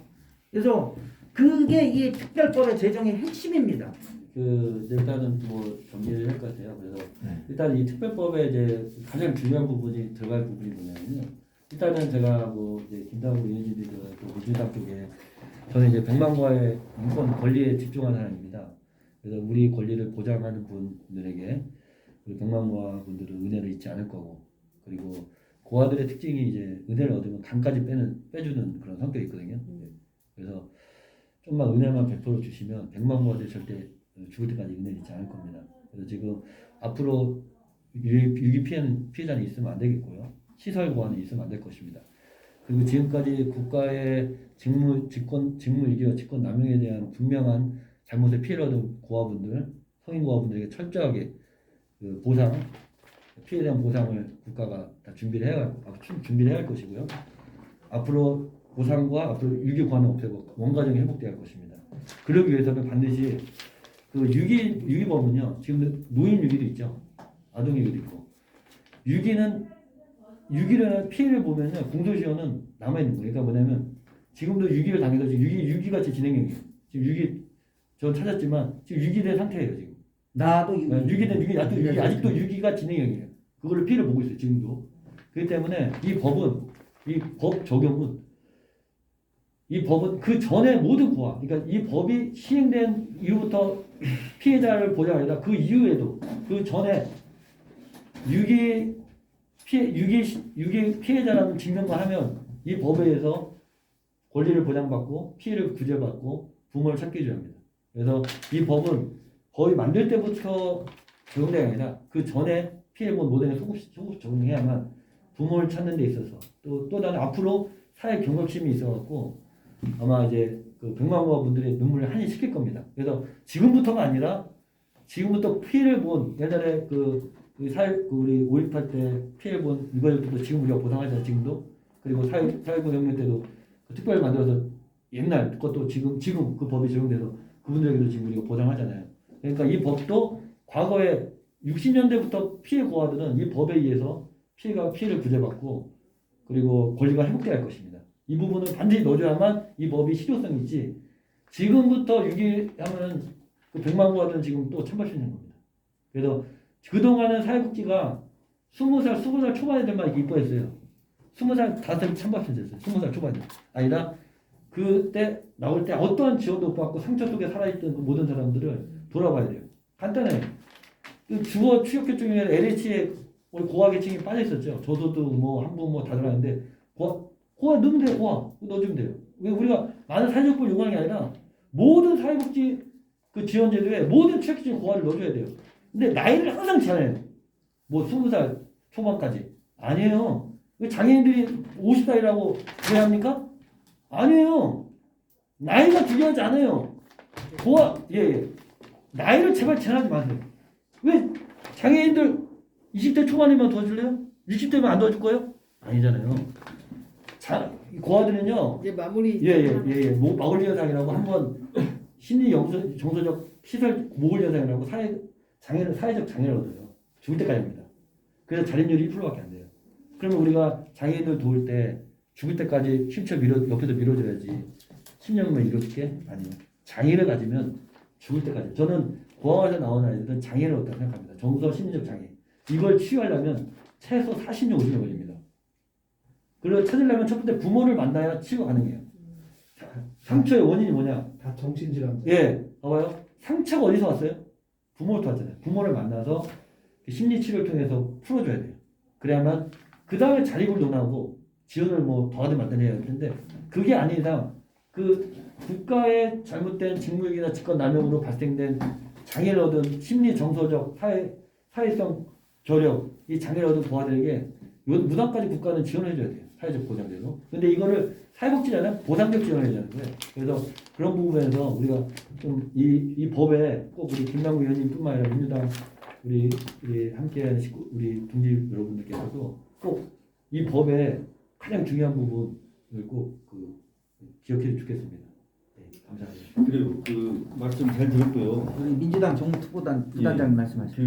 그래서 그게 이 특별법의 제정의 핵심입니다. 일단은 뭐 정리를 할 것 같아요. 그래서 일단 이 특별법에 이제 가장 중요한 부분이 들어갈 부분이 뭐냐면요. 일단은 제가 뭐 이제 김다우 의원님들 또 민주당 쪽에 저는 이제 백만과의 인권 권리에 집중하는 사람입니다. 그래서 우리 권리를 보장하는 분들에게 우리 백만과 분들은 은혜를 잊지 않을 거고, 그리고 고아들의 특징이 이제 은혜를 얻으면 간까지 빼주는 그런 성격이 있거든요. 그래서 좀만 은혜만 100% 주시면 백만고아들 절대 죽을 때까지 은혜를 잊지 않을 겁니다. 그래서 지금 앞으로 유기 피해자는 있으면 안 되겠고요. 시설 고아는 있으면 안 될 것입니다. 그리고 지금까지 국가의 직무유기와 직권남용에 대한 분명한 잘못의 피해를 얻은 고아분들, 성인 고아분들에게 철저하게 보상, 피해에 대한 보상을 국가가 다 준비를 해야 할 것이고요. 앞으로 보상과 앞으로 유기 고아는 없애고 원가정이 회복돼야 할 것입니다. 그러기 위해서는 반드시 그 유기범은요, 지금 노인 유기도 있죠, 아동 유기도 있고, 유기를 피해를 보면요, 공소시효는 남아 있는 거예요. 그러니까 뭐냐면 지금도 유기를 당해서 지금 유기같이 진행형이에요. 지금 저 찾았지만 지금 유기된 상태예요. 지금 나도 아직도 유기가 진행형이에요. 그거를 피해를 보고 있어요. 지금도. 그렇기 때문에 이 법 적용은 그 전에 모든 고아, 그러니까 이 법이 시행된 이후부터 피해자를 보장하다 그 이후에도 그 전에 유기 피해자라는 증명만 하면 이 법에 의해서 권리를 보장받고 피해를 구제받고 부모를 찾게 해줘야 합니다. 그래서 이 법은 거의 만들 때부터 적용된 게 아니라 그 전에 피해본 모델에 소급식 적용해야만 부모를 찾는 데 있어서 또 다른 앞으로 사회 경각심이 있어갖고 아마 이제 그 백만고아 분들의 눈물을 한이 식힐 겁니다. 그래서 지금부터가 아니라 지금부터 피해를 본 옛날에 우리 5.18 때 피해를 본 유가족들도 지금 우리가 보상하잖아요. 지금도. 그리고 4.19 혁명 때도 특별히 만들어서 옛날 그것도 지금 그 법이 적용돼서 그분들에게도 지금 우리가 보장하잖아요. 그러니까 이 법도 과거에 60년대부터 피해 고아들은 이 법에 의해서 피해를 구제받고 그리고 권리가 회복돼야 할 것입니다. 이 부분을 반드시 넣어줘야만 이 법이 실효성이 있지. 지금부터 유기하면 그 100만 고아들은 지금 또 찬발 수 있는 겁니다. 그래서 그동안은 사회복지가 20살 초반 애들만 이렇게 이뻐했어요. 20살 다들 찬발 수 있었어요. 20살 초반에. 아니라 그때 나올 때 어떠한 지원도 못 받고 상처 속에 살아있던 그 모든 사람들을 돌아봐야 돼요. 간단해요. 그 주거 취약계층 중에 LH에 우리 고아 계층이 빠져 있었죠. 저도 뭐 한 분 뭐 다 들어갔는데 고아 넣으면 돼요. 고아 넣어주면 돼요. 왜 우리가 많은 사회적을 요구하는 게 아니라 모든 사회복지 그 지원제도에 모든 취약계층 고아를 넣어줘야 돼요. 근데 나이를 항상 제한해요. 뭐 20살 초반까지 아니에요. 왜 장애인들이 50살이라고 그래야 합니까? 아니에요. 나이가 중요하지 않아요. 고아 나이를 제발 제한하지 마세요. 왜 장애인들 20대 초반이면 도와줄래요? 60대면 안 도와줄 거예요? 아니잖아요. 고아들은요. 이제 마무리. 마을리어상이라고 한번 심리 정서적 시설 목을 현상이라고 사회적 장애를 얻어요. 죽을 때까지입니다. 그래서 자립률이 1%밖에 안 돼요. 그러면 우리가 장애인을 도울 때 죽을 때까지 힘쳐 옆에서 밀어줘야지 10년만 이뤄줄게? 아니요. 장애를 가지면 죽을 때까지. 저는 고아원에서 나온 아이들은 장애를 얻다고 생각합니다. 정서 심리적 장애. 이걸 치유하려면 최소 40년, 50년 걸립니다. 그리고 찾으려면 첫 번째 부모를 만나야 치유가 가능해요. 상처의 원인이 뭐냐? 다 정신질환. 예, 봐봐요. 상처가 어디서 왔어요? 부모로부터 왔잖아요. 부모를 만나서 심리 치료를 통해서 풀어줘야 돼요. 그래야만 그 다음에 자립을 논하고 지원을 뭐 더하든 말든 해야 할 텐데 그게 아닌 이상 그 국가의 잘못된 직무유기나 직권남용으로 발생된 장애를 얻은 심리 정서적 사회성 저력 이 장애를 얻은 부하들에게 무상까지 국가는 지원해줘야 돼요. 사회적 보장제로. 근데 이거를 사회복지잖아요. 보상적 지원을 해야 되는 거예요. 그래서 그런 부분에서 우리가 좀 이 법에 꼭 우리 김남국 의원님뿐만 아니라 민주당 우리 함께하는 우리 동지 여러분들께서도 꼭 이 법에 가장 중요한 부분을 꼭 기억해 주겠습니다. 네, 감사합니다. 그리고 그 말씀 잘 들었고요. 우리 민주당 정특보단 부단장님 말씀하시죠.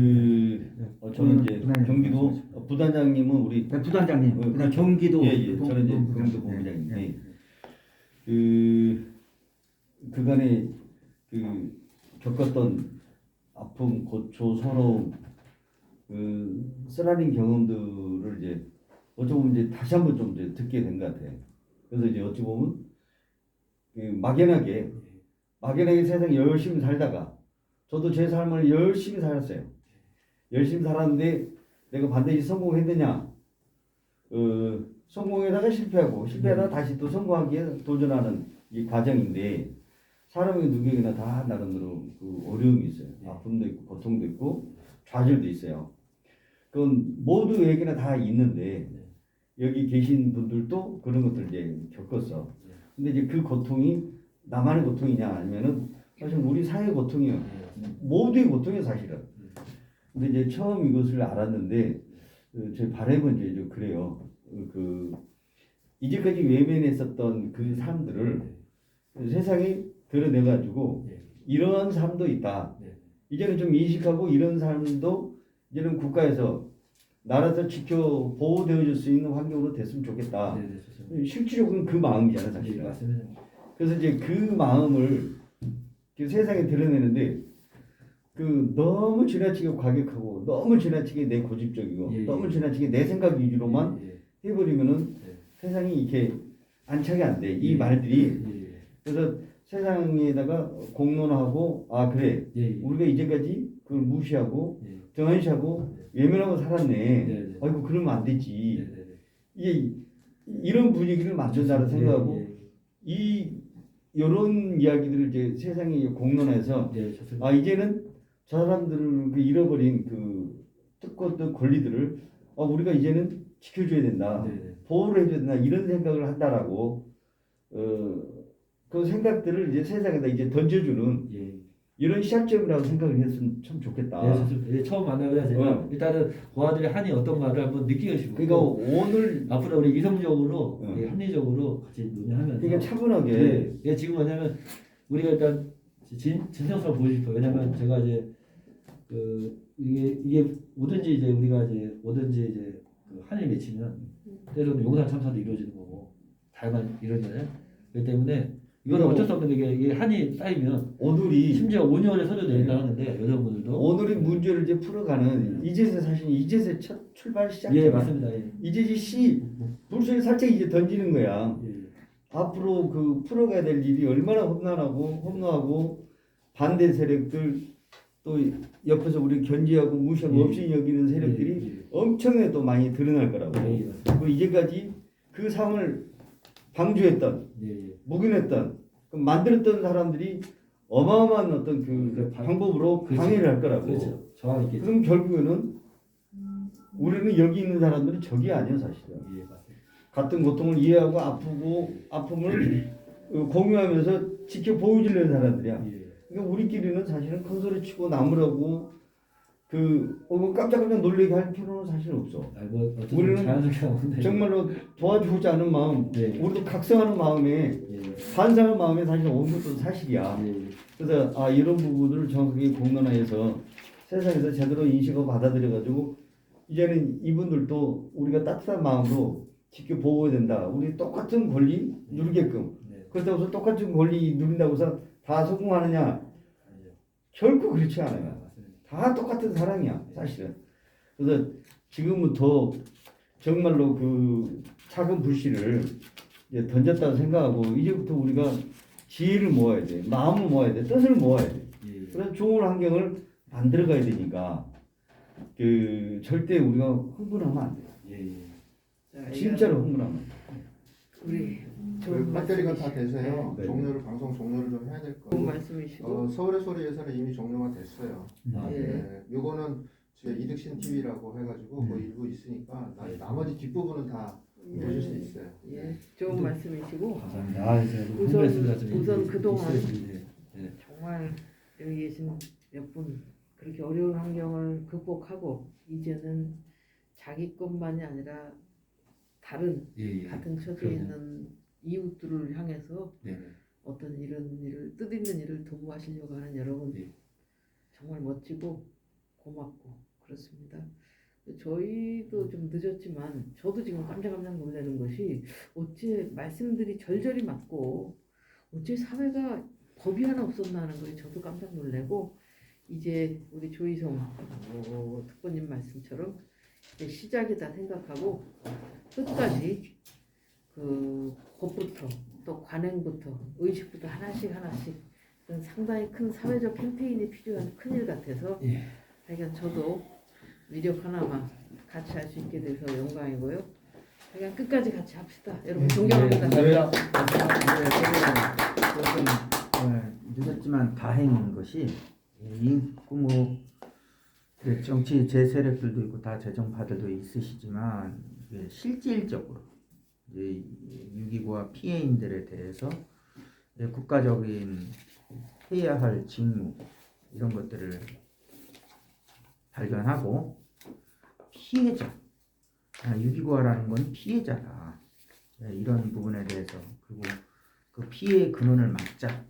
저는 이제 경기도 부단장님은 우리 네, 부단장님. 그다음 경기도 저는 이제 경기도 본부장님. 네. 그간에 겪었던 아픔, 고초, 서러움, 쓰라린 경험들을 이제 어찌 보면 이제 다시 한번 좀 이제 듣게 된 것 같아요. 그래서 이제 어찌 보면 막연하게 세상에 열심히 살다가 저도 제 삶을 열심히 살았어요. 열심히 살았는데 내가 반드시 성공했느냐? 성공에다가 실패하다가 다시 또 성공하기에 도전하는 이 과정인데 사람이 누구에게나 다 나름대로 그 어려움이 있어요. 아픔도 있고 고통도 있고 좌절도 있어요. 그건 모두에게나 다 있는데 여기 계신 분들도 그런 것들 이제 겪었어. 근데 이제 그 고통이 나만의 고통이냐 아니면은 사실 우리 사회의 고통이에요. 모두의 고통이에요 사실은. 근데 이제 처음 이것을 알았는데 제 바람은 이제 좀 그래요. 이제까지 외면했었던 그 삶들을 세상에 드러내가지고 이런 삶도 있다. 이제는 좀 인식하고 이런 삶도 이제는 국가에서 나라에서 지켜 보호되어줄 수 있는 환경으로 됐으면 좋겠다. 실질적으로는 그 마음이잖아요, 사실은. 그래서 이제 그 마음을 세상에 드러내는데 너무 지나치게 과격하고 너무 지나치게 내 고집적이고 너무 지나치게 내 생각 위주로만 해버리면은 세상이 이렇게 안착이 안 돼. 이 말들이. 그래서 세상에다가 공론하고 그래 우리가 이제까지 그걸 무시하고 등한시하고 외면하고 살았네. 아이고 그러면 안 되지. 이런 분위기를 만든다고 생각하고 이런 이야기들을 이제 세상에 공론해서 이제는 저 사람들을 잃어버린 특권들 권리들을 우리가 이제는 지켜줘야 된다. 보호를 해줘야 된다. 이런 생각을 한다라고 그 생각들을 이제 세상에다 이제 던져주는 이런 시작점이라고 생각을 했으면 참 좋겠다. 네, 처음 만나보자 제가 일단은 고아들의 한이 어떤가를 한번 느끼고 싶고 그러니까 오늘 앞으로 우리 이성적으로 합리적으로 같이 논의하면서 그러니까 차분하게 지금 뭐냐면 우리가 일단 진정성을 보여주고 싶어요. 왜냐면 제가 이제 이게 뭐든지 이제 우리가 이제 한을 맺히면 때로는 용산 참사도 이루어지는 거고 다양한 이루어지잖아요. 그렇기 때문에 이거는 어쩔 수 없는 게 이게 한이 쌓이면 오늘이 심지어 5년의 서류 내린다 하는데 여성분들도 오늘의 문제를 이제 풀어가는 이제서 첫 출발 시작이에요. 맞습니다. 이제 불소리 살짝 이제 던지는 거야. 앞으로 풀어가야 될 일이 얼마나 험난하고 반대 세력들 또 옆에서 우리 견제하고 무시하고 없이 여기는 세력들이 엄청나게 또 많이 드러날 거라고. 그리고 이제까지 그 상을 방조했던 묵인했던 만들었던 사람들이 어마어마한 어떤 방법으로 방해를 할 거라고. 그렇죠. 정확히. 그럼 결국에는 우리는 여기 있는 사람들이 적이 아니야 사실은. 같은 고통을 이해하고 아픔을 공유하면서 지켜 보여주려는 사람들이야. 그러니까 우리끼리는 사실은 큰 소리 치고 나무라고 깜짝깜짝 놀라게 할 필요는 사실 없어. 뭐 어떤 우리는 자연스럽게 나오는데 정말로 도와주고자 하는 마음, 네. 우리도 각성하는 마음에 예. 반성하는 마음에 사실 온 것도 사실이야. 예. 그래서 이런 부분을 정확하게 공론화해서 세상에서 제대로 인식하고 받아들여가지고 이제는 이분들도 우리가 따뜻한 마음으로 지켜보아야 된다. 우리 똑같은 권리 누리게끔. 네. 그렇다고 해서 똑같은 권리 누린다고 해서 다 성공하느냐? 결코 그렇지 않아요. 다 똑같은 사람이야, 사실은. 그래서 지금부터 정말로 그 작은 불씨를 이제 던졌다고 생각하고 이제부터 우리가 지혜를 모아야 돼, 마음을 모아야 돼, 뜻을 모아야 돼. 예. 그런 좋은 환경을 만들어가야 되니까 절대 우리가 흥분하면 안 돼요. 예. 진짜로 흥분하면 안 돼요. 우리 그 좋은 배터리가 다 돼서요. 네. 방송 종료를 좀 해야 될 좋은 거예요. 말씀이시고 서울의 소리에서는 이미 종료가 됐어요. 예. 네, 요거는 제 이득신 TV라고 해가지고 뭐 일부 있으니까 나머지 뒷부분은 다 보실 수 있어요. 예, 좋은 말씀이시고 감사합니다. 우선 그동안 예. 정말 여기 계신 몇 분 그렇게 어려운 환경을 극복하고 이제는 자기 것만이 아니라 다른 예. 같은 처지에 그럼요. 있는 이웃들을 향해서 네. 어떤 이런 일을 뜻있는 일을 도모하시려고 하는 여러분 예. 정말 멋지고 고맙고 그렇습니다. 저희도 좀 늦었지만 저도 지금 깜짝깜짝 놀라는 것이 어째 말씀들이 절절히 맞고 어째 사회가 법이 하나 없었나 하는 거에 저도 깜짝 놀래고 이제 우리 조희성 특보님 말씀처럼 이제 시작이다 생각하고 끝까지 그 법부터 또 관행부터 의식부터 하나씩 그건 상당히 큰 사회적 캠페인이 필요한 큰일 같아서 예. 하여간 저도 위력 하나만 같이 할 수 있게 돼서 영광이고요. 하여간 끝까지 같이 합시다. 여러분 존경합니다. 조금 늦었지만 다행인 것이 뭐 정치 제 세력들도 있고 다 재정파들도 있으시지만 실질적으로 6.29와 피해인들에 대해서 국가적인 해야 할 직무 이런 것들을 발견하고 피해자 6.29라는 건 피해자다 이런 부분에 대해서 그리고 그 피해의 근원을 막자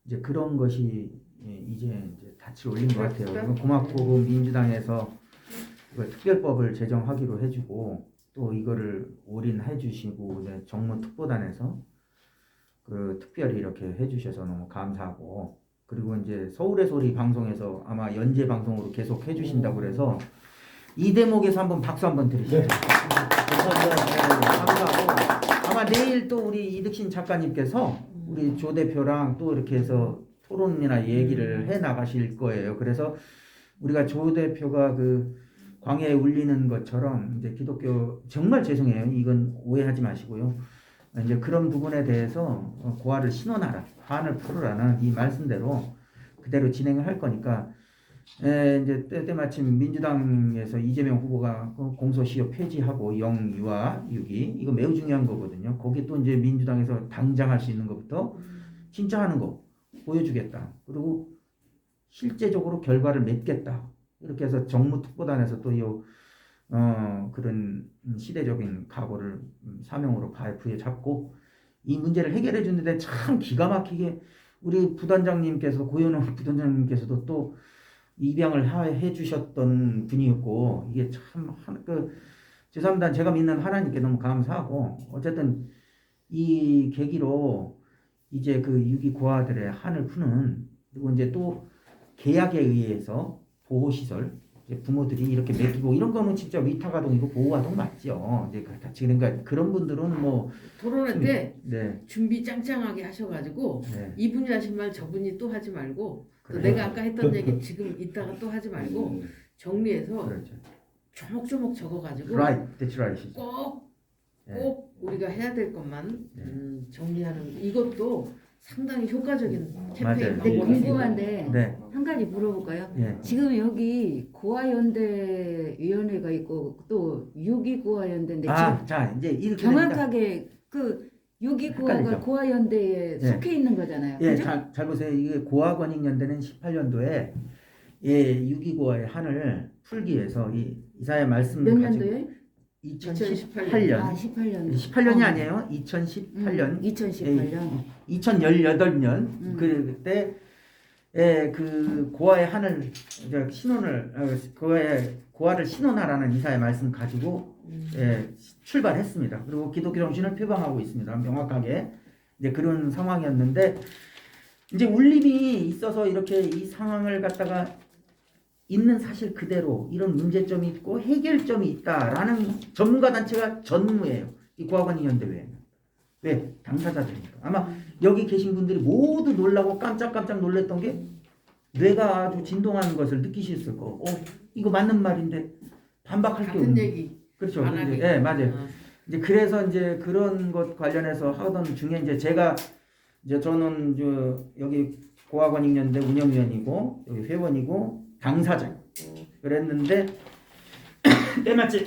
이제 그런 것이 이제 닻을 올린 것 같아요. 고맙고 민주당에서 이걸 특별법을 제정하기로 해주고 또 이거를 올인해 주시고 정무특보단에서 그 특별히 이렇게 해주셔서 너무 감사하고 그리고 이제 서울의 소리 방송에서 아마 연재 방송으로 계속 해주신다고 그래서 이 대목에서 한번 박수 한번 드리시죠. 감사하고 아마 내일 또 우리 이득신 작가님께서 우리 조 대표랑 또 이렇게 해서 토론이나 얘기를 해 나가실 거예요. 그래서 우리가 조 대표가 그 광야에 울리는 것처럼 이제 기독교 정말 죄송해요. 이건 오해하지 마시고요. 이제 그런 부분에 대해서 고하를 신원하라, 한을 풀으라는 이 말씀대로 그대로 진행을 할 거니까 이제 때마침 민주당에서 이재명 후보가 공소시효 폐지하고 영유아 6이 이거 매우 중요한 거거든요. 거기 또 이제 민주당에서 당장 할 수 있는 것부터 진짜 하는 거 보여주겠다. 그리고 실제적으로 결과를 맺겠다. 이렇게 해서 정무특보단에서 또 그런 시대적인 각오를 사명으로 부여잡고 이 문제를 해결해 주는데 참 기가 막히게 우리 부단장님께서 고현웅 부단장님께서도 또 입양을 해 주셨던 분이었고 이게 참 죄송합니다. 제가 믿는 하나님께 너무 감사하고 어쨌든 이 계기로 이제 그 6.2 고아들의 한을 푸는 그리고 이제 또 계약에 의해서 보호시설 부모들이 이렇게 맡기고 이런 거는 진짜 위탁아동이고 보호아동 맞죠. 이제 같이 그러니까 그런 분들은 뭐 토론회 때 네. 준비 짱짱하게 하셔가지고 네. 이분이 하신 말 저분이 또 하지 말고 또 그래요. 내가 아까 했던 얘기 지금 이따가 또 하지 말고 정리해서 그렇죠. 조목조목 적어가지고 Right, that's right. 꼭 우리가 해야 될 것만 정리하는 이것도 상당히 효과적인 캠페인 맞아요. 근데 방법 같아요. 궁금한데 네. 한 가지 물어볼까요? 네. 지금 여기 고아연대 위원회가 있고 또 6.2 고아연대인데 지금 자 이제 이렇게 정확하게 그 6.2 고아가 헷갈리죠? 고아연대에 네. 속해 있는 거잖아요. 예, 그죠? 잘 보세요. 이게 고아권익연대는 18년도에 예, 유기고의 한을 풀기 위해서 이 이사야 말씀 몇 가지고 년도에? 2018년 아 18년. 18년이 아니에요. 2018년 2018년. 2018년 그때 그 고아의 한을 이제 신혼을 고아를 신혼하라는 이사의 말씀 가지고 출발했습니다. 그리고 기독교 정신을 표방하고 있습니다. 명확하게 이제 그런 상황이었는데 이제 울림이 있어서 이렇게 이 상황을 갖다가 있는 사실 그대로 이런 문제점이 있고 해결점이 있다라는 전문가 단체가 전무해요. 이 고아관리연대회는. 왜? 당사자들이니까. 아마 여기 계신 분들이 모두 놀라고 깜짝깜짝 놀랐던 게 뇌가 아주 진동하는 것을 느끼셨을 거고 이거 맞는 말인데 반박할 게 같은 없는 얘기. 그렇죠. 안 하게. 예, 맞아요. 이제 그래서 이제 그런 것 관련해서 하던 중에 이제 제가 이제 저는 여기 고아관리연대 운영위원이고 여기 회원이고 당사자 그랬는데 때마침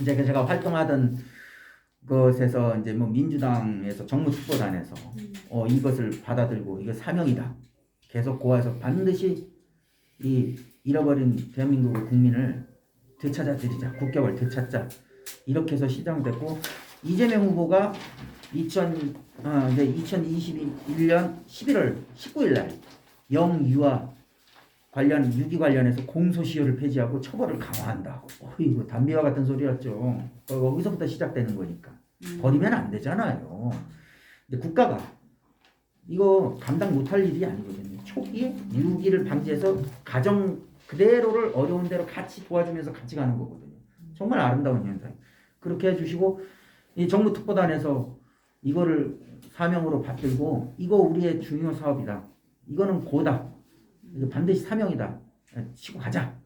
이제 제가 활동하던 것에서 이제 뭐 민주당에서 정무특보단에서 이것을 받아들고 이거 사명이다. 계속 고아에서 반드시 이 잃어버린 대한민국 국민을 되찾아 드리자. 국격을 되찾자. 이렇게 해서 시작됐고 이재명 후보가 2021년 11월 19일 날 영유아 관련 유기 관련해서 공소시효를 폐지하고 처벌을 강화한다. 이거 담배와 같은 소리였죠. 거기서부터 시작되는 거니까 버리면 안 되잖아요. 근데 국가가 이거 감당 못할 일이 아니거든요. 초기에 유기를 방지해서 가정 그대로를 어려운 대로 같이 도와주면서 같이 가는 거거든요. 정말 아름다운 현상. 그렇게 해주시고 이 정무특보단에서 이거를 사명으로 받들고 이거 우리의 중요 사업이다. 이거는 고다. 이거 반드시 사명이다. 치고 가자.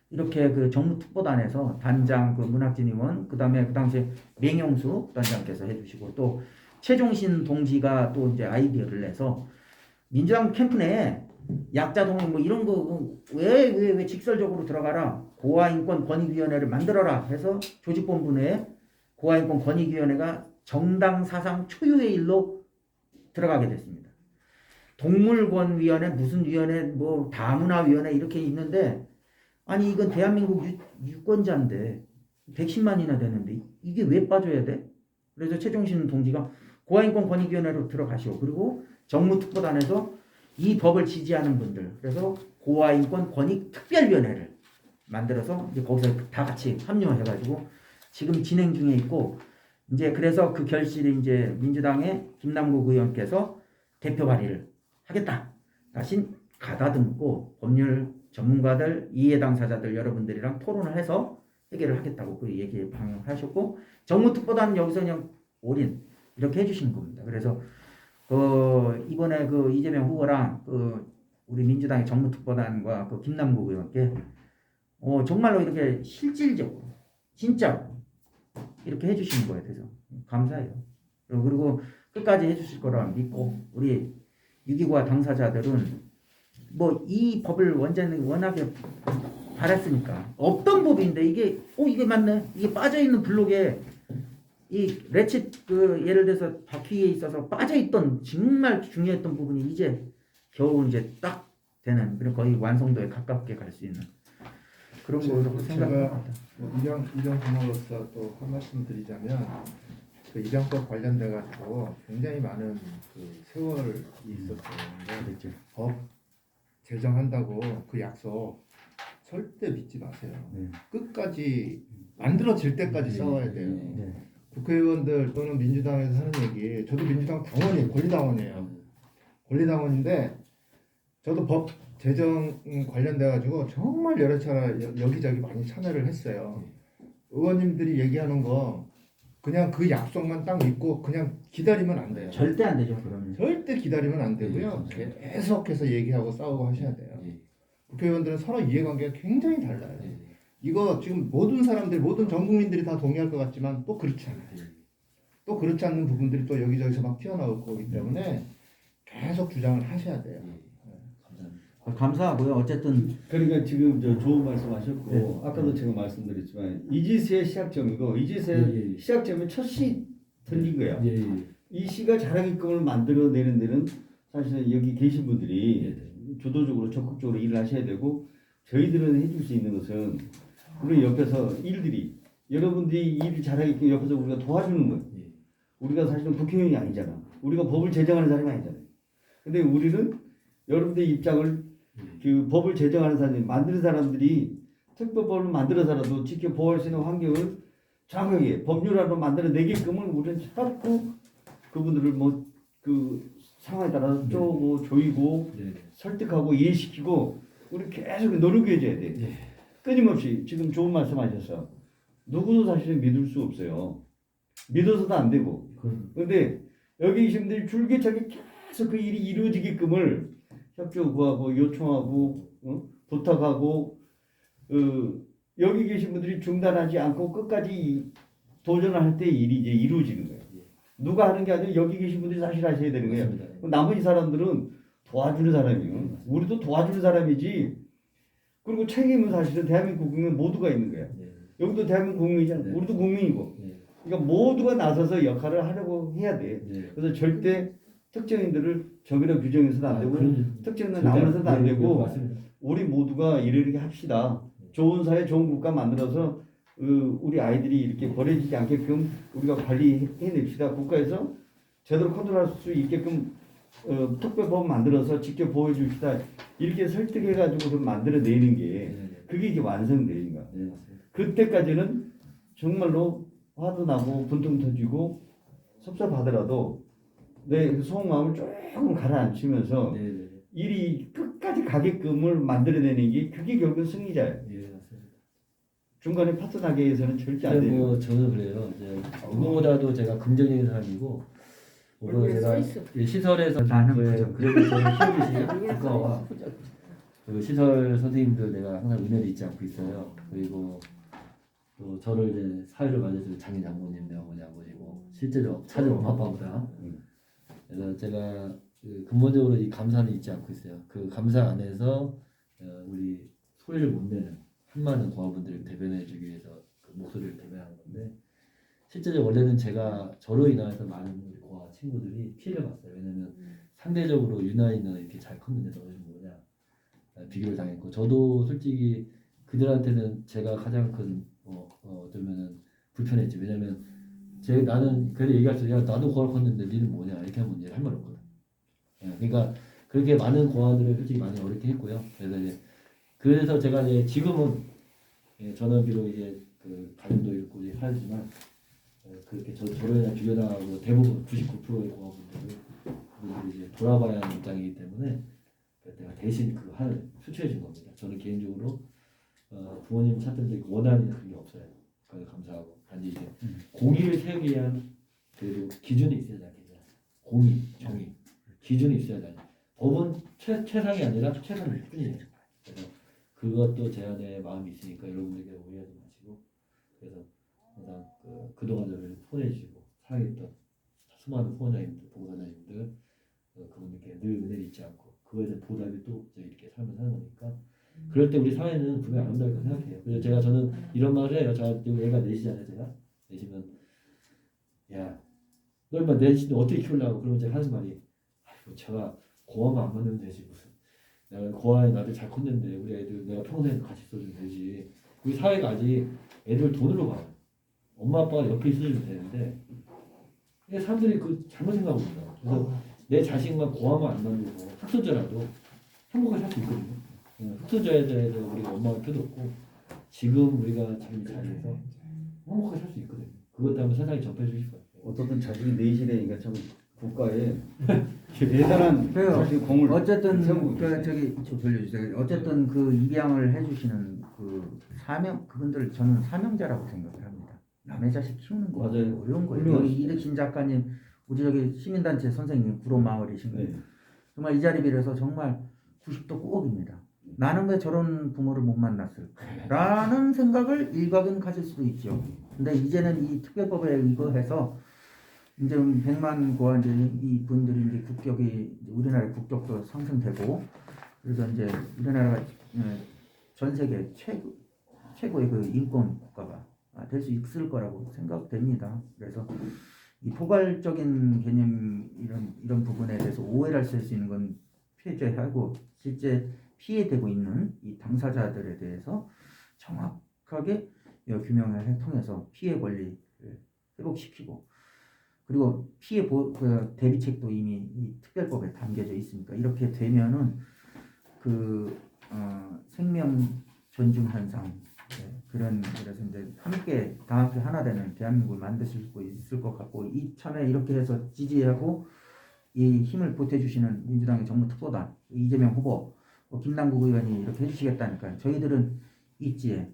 이렇게 그 정무특보단에서 단장 그 문학진 의원 그다음에 그 당시에 맹영수 단장께서 해주시고 또 최종신 동지가 또 이제 아이디어를 내서 민주당 캠프 내에 약자 동행 뭐 이런 거 왜 직설적으로 들어가라 고아인권권익위원회를 만들어라 해서 조직본부 내에 고아인권권익위원회가 정당 사상 초유의 일로 들어가게 됐습니다. 동물권위원회 무슨 위원회 뭐 다문화위원회 이렇게 있는데 아니 이건 대한민국 유권자인데 110만이나 되는데 이게 왜 빠져야 돼? 그래서 최종신 동지가 고아인권권익위원회로 들어가시오. 그리고 정무특보단에서 이 법을 지지하는 분들 그래서 고아인권권익특별위원회를 만들어서 이제 거기서 다 같이 합류해가지고 지금 진행 중에 있고 이제 그래서 그 결실이 이제 민주당의 김남국 의원께서 대표 발의를 하겠다. 다시 가다듬고 법률 전문가들 이해 당사자들 여러분들이랑 토론을 해서 해결을 하겠다고 그 얘기 방하셨고 정무특보단은 여기서 그냥 올인 이렇게 해주시는 겁니다. 그래서 이번에 그 이재명 후보랑 그 우리 민주당의 정무특보단과 그 김남국 의원께 정말로 이렇게 실질적으로 진짜 이렇게 해주시는 거에 대해서 감사해요. 그리고 끝까지 해주실 거라 믿고 우리 유기고아 당사자들은 뭐 이 법을 워낙에 바랐으니까 없던 법인데 이게 맞네 이게 빠져있는 블록에 이 레칫 그 예를 들어서 바퀴에 있어서 빠져있던 정말 중요했던 부분이 이제 겨우 이제 딱 되는 그런 거의 완성도에 가깝게 갈 수 있는 그런 거라고 생각합니다. 입양 부모로서 또 한 말씀 드리자면 그 입양법 관련돼 가지고 굉장히 많은 그 세월이 있었는데 법 제정한다고 그 약속 절대 믿지 마세요. 끝까지 만들어질 때까지 싸워야 돼요. 국회의원들 또는 민주당에서 하는 얘기 저도 민주당 당원이에요. 권리당원이에요. 권리당원인데 저도 법 제정 관련돼 가지고 정말 여러 차례 여기저기 많이 참여를 했어요. 의원님들이 얘기하는 거 그냥 그 약속만 딱 믿고 그냥 기다리면 안 돼요. 절대 안 되죠. 그러면 절대 기다리면 안 되고요. 계속해서 얘기하고 싸우고 하셔야 돼요. 국회의원들은 서로 이해관계가 굉장히 달라요. 이거 지금 모든 사람들, 모든 전 국민들이 다 동의할 것 같지만 또 그렇지 않아요. 또 그렇지 않는 부분들이 또 여기저기서 막 튀어나올 거기 때문에 계속 주장을 하셔야 돼요. 감사하고요. 어쨌든 그러니까 지금 좋은 말씀하셨고 아까도 제가 말씀드렸지만 이지스의 시작점이고 이지스의 시작점은 첫 시 던진 거야. 이 시가 자라기금을 만들어내는 데는 사실은 여기 계신 분들이 주도적으로 적극적으로 일을 하셔야 되고 저희들은 해줄 수 있는 것은 우리 옆에서 일들이 여러분들이 일을 잘하게끔 옆에서 우리가 도와주는 거예요. 우리가 사실은 국회의원이 아니잖아. 우리가 법을 제정하는 사람이 아니잖아요. 근데 우리는 여러분들의 입장을 그 법을 제정하는 사람이 만드는 사람들이 특별법을 만들어서라도 지켜 보호할 수 있는 환경을 정확하게 법률화로 만들어내게끔은 우리는 자꾸 그분들을 뭐 그 상황에 따라 쪼고 조이고 설득하고 이해시키고 우리 계속 노력해줘야 돼. 끊임없이 지금 좋은 말씀하셨어. 누구도 사실은 믿을 수 없어요. 믿어서도 안 되고. 그런데 여기 계신 분들이 줄기차게 계속 그 일이 이루어지게끔을 협조 구하고 요청하고 부탁하고 여기 계신 분들이 중단하지 않고 끝까지 도전을 할 때 일이 이제 이루어지는 거예요. 누가 하는 게 아니라 여기 계신 분들이 사실 하셔야 되는 거예요. 나머지 사람들은 도와주는 사람이에요. 우리도 도와주는 사람이지. 그리고 책임은 사실은 대한민국 국민 모두가 있는 거야. 여기도 대한민국 국민이잖아. 우리도 국민이고. 그러니까 모두가 나서서 역할을 하려고 해야 돼. 그래서 절대 특정인들을 적이라 규정해서도 안 되고 특정인을 나눠서도 안 되고 우리 모두가 이렇게 합시다. 좋은 사회, 좋은 국가 만들어서 우리 아이들이 이렇게 버려지지 않게끔 우리가 관리해냅시다. 국가에서 제대로 컨트롤할 수 있게끔 특별법 만들어서 직접 보여줍시다. 이렇게 설득해가지고 좀 만들어내는 게 그게 이제 완성되는 거야. 그때까지는 정말로 화도 나고 분통 터지고 섭섭하더라도 내 속마음을 조금 가라앉히면서 일이 끝까지 가게끔을 만들어내는 게 그게 결국 승리자예요. 중간에 파토나게 해서는 절대 안 돼요. 뭐 저는 그래요. 이제 누구보다도 제가 긍정적인 사람이고, 오히려 제가 시설에서 그래도 저를 키워주신 국가와 그 시설 선생님들 내가 항상 은혜를 잊지 않고 있어요. 그리고 또 저를 이제 사회를 맞이해서 장인 장모님, 내 어머니 아버지고 실제로 찾은 엄마 아빠보다. 그래서 제가 그 근본적으로 이 감사는 잊지 않고 있어요. 그 감사 안에서 우리 소리를 못 내는 수많은 고아분들을 대변해주기 위해서 그 목소리를 대변하는 건데, 실제로 원래는 제가 저로 인해서 많은 우리 고아 친구들이 피해를 봤어요. 왜냐면 상대적으로 유난히는 이렇게 잘 컸는데 너희는 뭐냐 비교를 당했고, 저도 솔직히 그들한테는 제가 가장 큰 어쩌면은 불편했지. 왜냐면 나는 그래도 얘기할 때 야 나도 고아를 컸는데 니는 뭐냐 이렇게 하면 이제 할 말 없거든. 그러니까 그렇게 많은 고아들을 솔직히 많이 어렵게 했고요. 그래서 제가 이제 지금은 저는 비록 이제 그 가정도 있고 이제 살지만 그렇게 저로 인해 비교당하고 대부분 99%의 고아분들을 이제 돌아봐야 하는 입장이기 때문에 내가 대신 그 한을 수출해 준 겁니다. 저는 개인적으로 부모님 찾을 때 원하는 그게 없어요. 그래서 감사하고 단지 이제 공의를 세우기 위한 그래도 기준이 있어야 되겠죠. 공의, 정의 기준이 있어야 돼. 법은 최상이 아니라 최선일 뿐이에요. 그래서 그것도 제 안에 마음이 있으니까 여러분들께 오해하지 마시고, 그래서 항상 그동안 저를 후원해주시고 사랑했던 수많은 후원자님들, 보호자님들 그분들께 늘 은혜를 잊지 않고 그거에 대한 보답이 또 이렇게 삶을 사는 거니까 그럴 때 우리 사회는 분명히 아름다울 거라 생각해요. 그래서 저는 이런 말을 해요. 애가 넷이잖아요. 제가 넷이면 야 너 인마 넷이 어떻게 키우려고 그러면 제가 하는 말이 아이고 제가 고아만 안 만들면 되지 무슨 내가 고아에 나를 잘 컸는데 우리 애들 내가 평생 같이 있어주면 되지. 우리 사회가 아직 애들 돈으로 봐요. 엄마 아빠가 옆에 있어주면 되는데 사람들이 그 잘못 생각하고 있어요. 그래서 내 자식만 고아만 안 만들고 흑수저라도 행복하게 살 수 있거든요. 흑수저에 대해서 우리가 원망할 필요도 없고 지금 우리가 지금 자리에서 행복하게 살 수 있거든요. 그것 때문에 세상이 접해 주실 거예요. 어떻든 자식이 내시되니까 참 국가에 대단한 사실 공을 어쨌든 저기 돌려주세요. 어쨌든 그 입양을 해주시는 그 사명 그분들 저는 사명자라고 생각을 합니다. 남의 자식 키우는 거 맞아요. 어려운 거예요. 여기 이덕신 작가님, 우리 저기 시민단체 선생님 구로마을이신 거예요. 정말 이 자리 빌어서 정말 90도 꼭입니다. 나는 왜 저런 부모를 못 만났을까라는 생각을 일각은 가질 수도 있죠. 근데 이제는 이 특별법에 의거해서 이제 100만 고아 이제 이 분들이 이제 국격이 우리나라의 국격도 상승되고 그래서 이제 우리나라가 전 세계 최고의 그 인권 국가가 될 수 있을 거라고 생각됩니다. 그래서 이 포괄적인 개념 이런 부분에 대해서 오해를 할 수 있는 건 폐지하고 실제 피해되고 있는 이 당사자들에 대해서 정확하게 규명을 통해서 피해 권리를 회복시키고, 그리고 피해 대비책도 이미 이 특별법에 담겨져 있으니까 이렇게 되면은 생명 존중 현상, 그런, 그래서 이제 함께 다 함께 하나 되는 대한민국을 만드실 수 있을 것 같고, 이참에 이렇게 해서 지지하고 이 힘을 보태주시는 민주당의 정무특보단 이재명 후보, 김남국 의원이 이렇게 해주시겠다니까 저희들은 잊지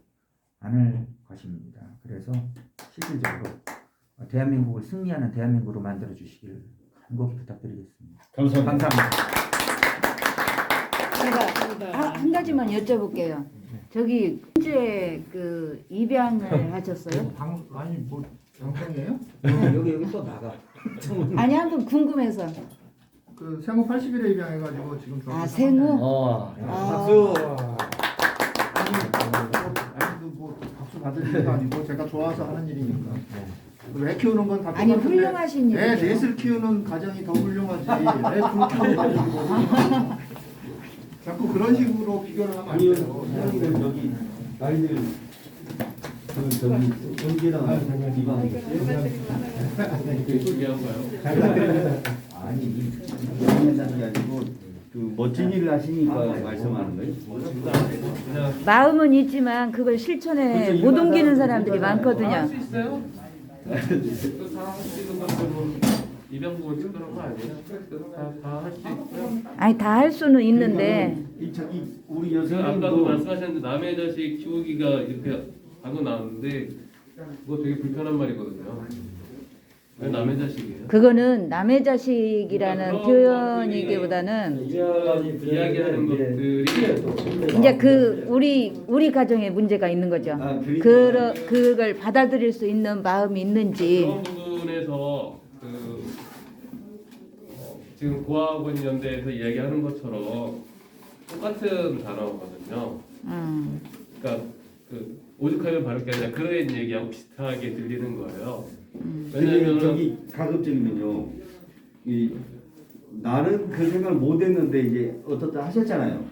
않을 것입니다. 그래서 실질적으로 대한민국을 승리하는 대한민국으로 만들어 주시길 간곡히 부탁드리겠습니다. 감사합니다. 제가 한 가지만 여쭤볼게요. 저기 현재 그 입양을 하셨어요? 아니 뭐 방송이에요? 여기 또 나가. 아니 한번 궁금해서. 그 생후 80일에 입양해가지고 지금 생후? 박수. 아니 뭐 박수 받을 일도 아니고 제가 좋아서 하는 일이니까. 애 키우는 건 다 아니 똑같은데 훌륭하신 일. 애 넷을 키우는 가정이 더 훌륭하지. 애 둘 키우는 가정이 뭐 자꾸 그런 식으로 비교를 하면 안 돼요. 이사님들 저기 아이들 정기랑 이방 소개한가요? 아니 이방이라는 게 아니고 그 멋진 일을 하시니까 말씀하는 거예요. 마음은 있지만 그걸 실천에 못 옮기는 사람들이 많거든요. 할 수 있어요? 그 다 할 수 있는 것들은 입양보고 특별한 거 아니에요? 다 할 수 있고요. 아니 다 할 수는 있는데 저기 우리 아까도 여성님도 말씀하셨는데 남의 자식 키우기가 이렇게 하고 나오는데 그거 되게 불편한 말이거든요. 왜 남의 자식이에요? 그거는 남의 자식이라는 그런 표현이기보다는 이야기하는 것들이 이제 그 우리 가정에 문제가 있는 거죠. 그걸 받아들일 수 있는 마음이 있는지. 그런 부분에서 지금 고아원 연대에서 이야기하는 것처럼 똑같은 단어거든요. 그러니까 그 오죽하면 바를 게 아니라 그런 얘기하고 비슷하게 들리는 거예요. 왜냐면 저기 가급적이면요. 이 나는 그 생각을 못했는데 이제 어떻다 하셨잖아요.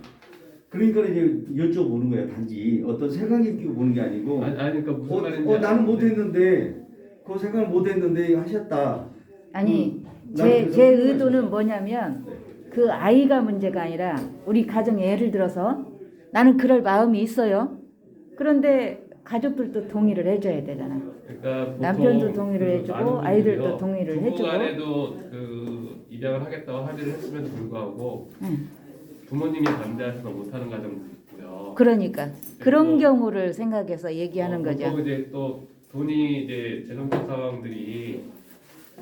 그러니까 이제 여쭤보는 거예요. 단지 어떤 생각이 끼고 보는 게 아니고. 아니 그러니까 무슨 말인지 나는 못했는데 그 생각을 못했는데 하셨다. 아니 제 의도는 뭐냐면 그 아이가 문제가 아니라 우리 가정에 예를 들어서 나는 그럴 마음이 있어요. 그런데 가족들도 동의를 해줘야 되잖아. 그러니까 남편도 동의를 해주고 아이들도 동의를 해주고. 부부간에도 그 입양을 하겠다고 합의를 했음에도 불구하고 부모님이 반대하셔서 못하는 가정도 있고요. 그러니까 그런 경우를 생각해서 얘기하는 거죠. 그리고 이제 또 돈이 이제 재정적 상황들이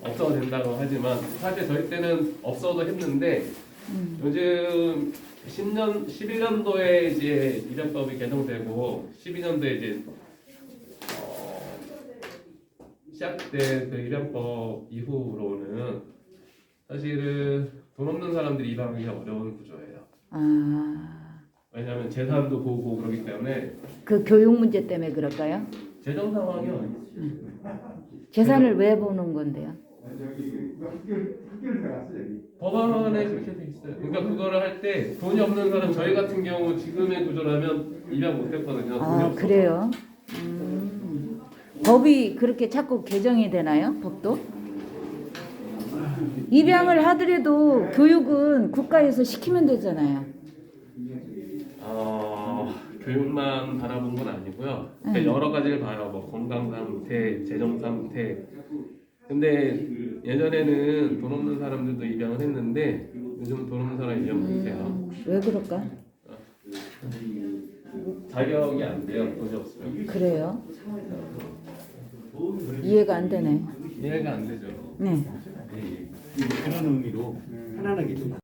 없어도 된다고 하지만 사실 저희 때는 없어도 했는데 요즘 11년도에 이제 입양법이 개정되고 12년도에 이제 시작된 그 입양법 이후로는 사실은 돈 없는 사람들이 입양하기 어려운 구조예요. 왜냐하면 재산도 보고 그러기 때문에. 그 교육 문제 때문에 그럴까요? 재정 상황이요. 재산을 왜 보는 건데요? 법안에 그렇게 돼 있어요. 그러니까 그거를 할 때 돈이 없는 사람, 저희 같은 경우 지금의 구조라면 입양 못했거든요. 돈이 없어서. 그래요? 법이 그렇게 자꾸 개정이 되나요? 법도? 입양을 하더라도 교육은 국가에서 시키면 되잖아요. 교육만 바라본 건 아니고요. 그러니까 여러 가지를 봐요. 뭐 건강 상태, 재정 상태. 근데 예전에는 돈 없는 사람들도 입양을 했는데 요즘 돈 없는 사람 입양 못해요. 왜 그럴까? 자격이 안 돼요. 돈이 없으면. 그래요? 이해가 안 되네. 이해가 안 되죠. 네. 그런 의미로 하나는 게 좀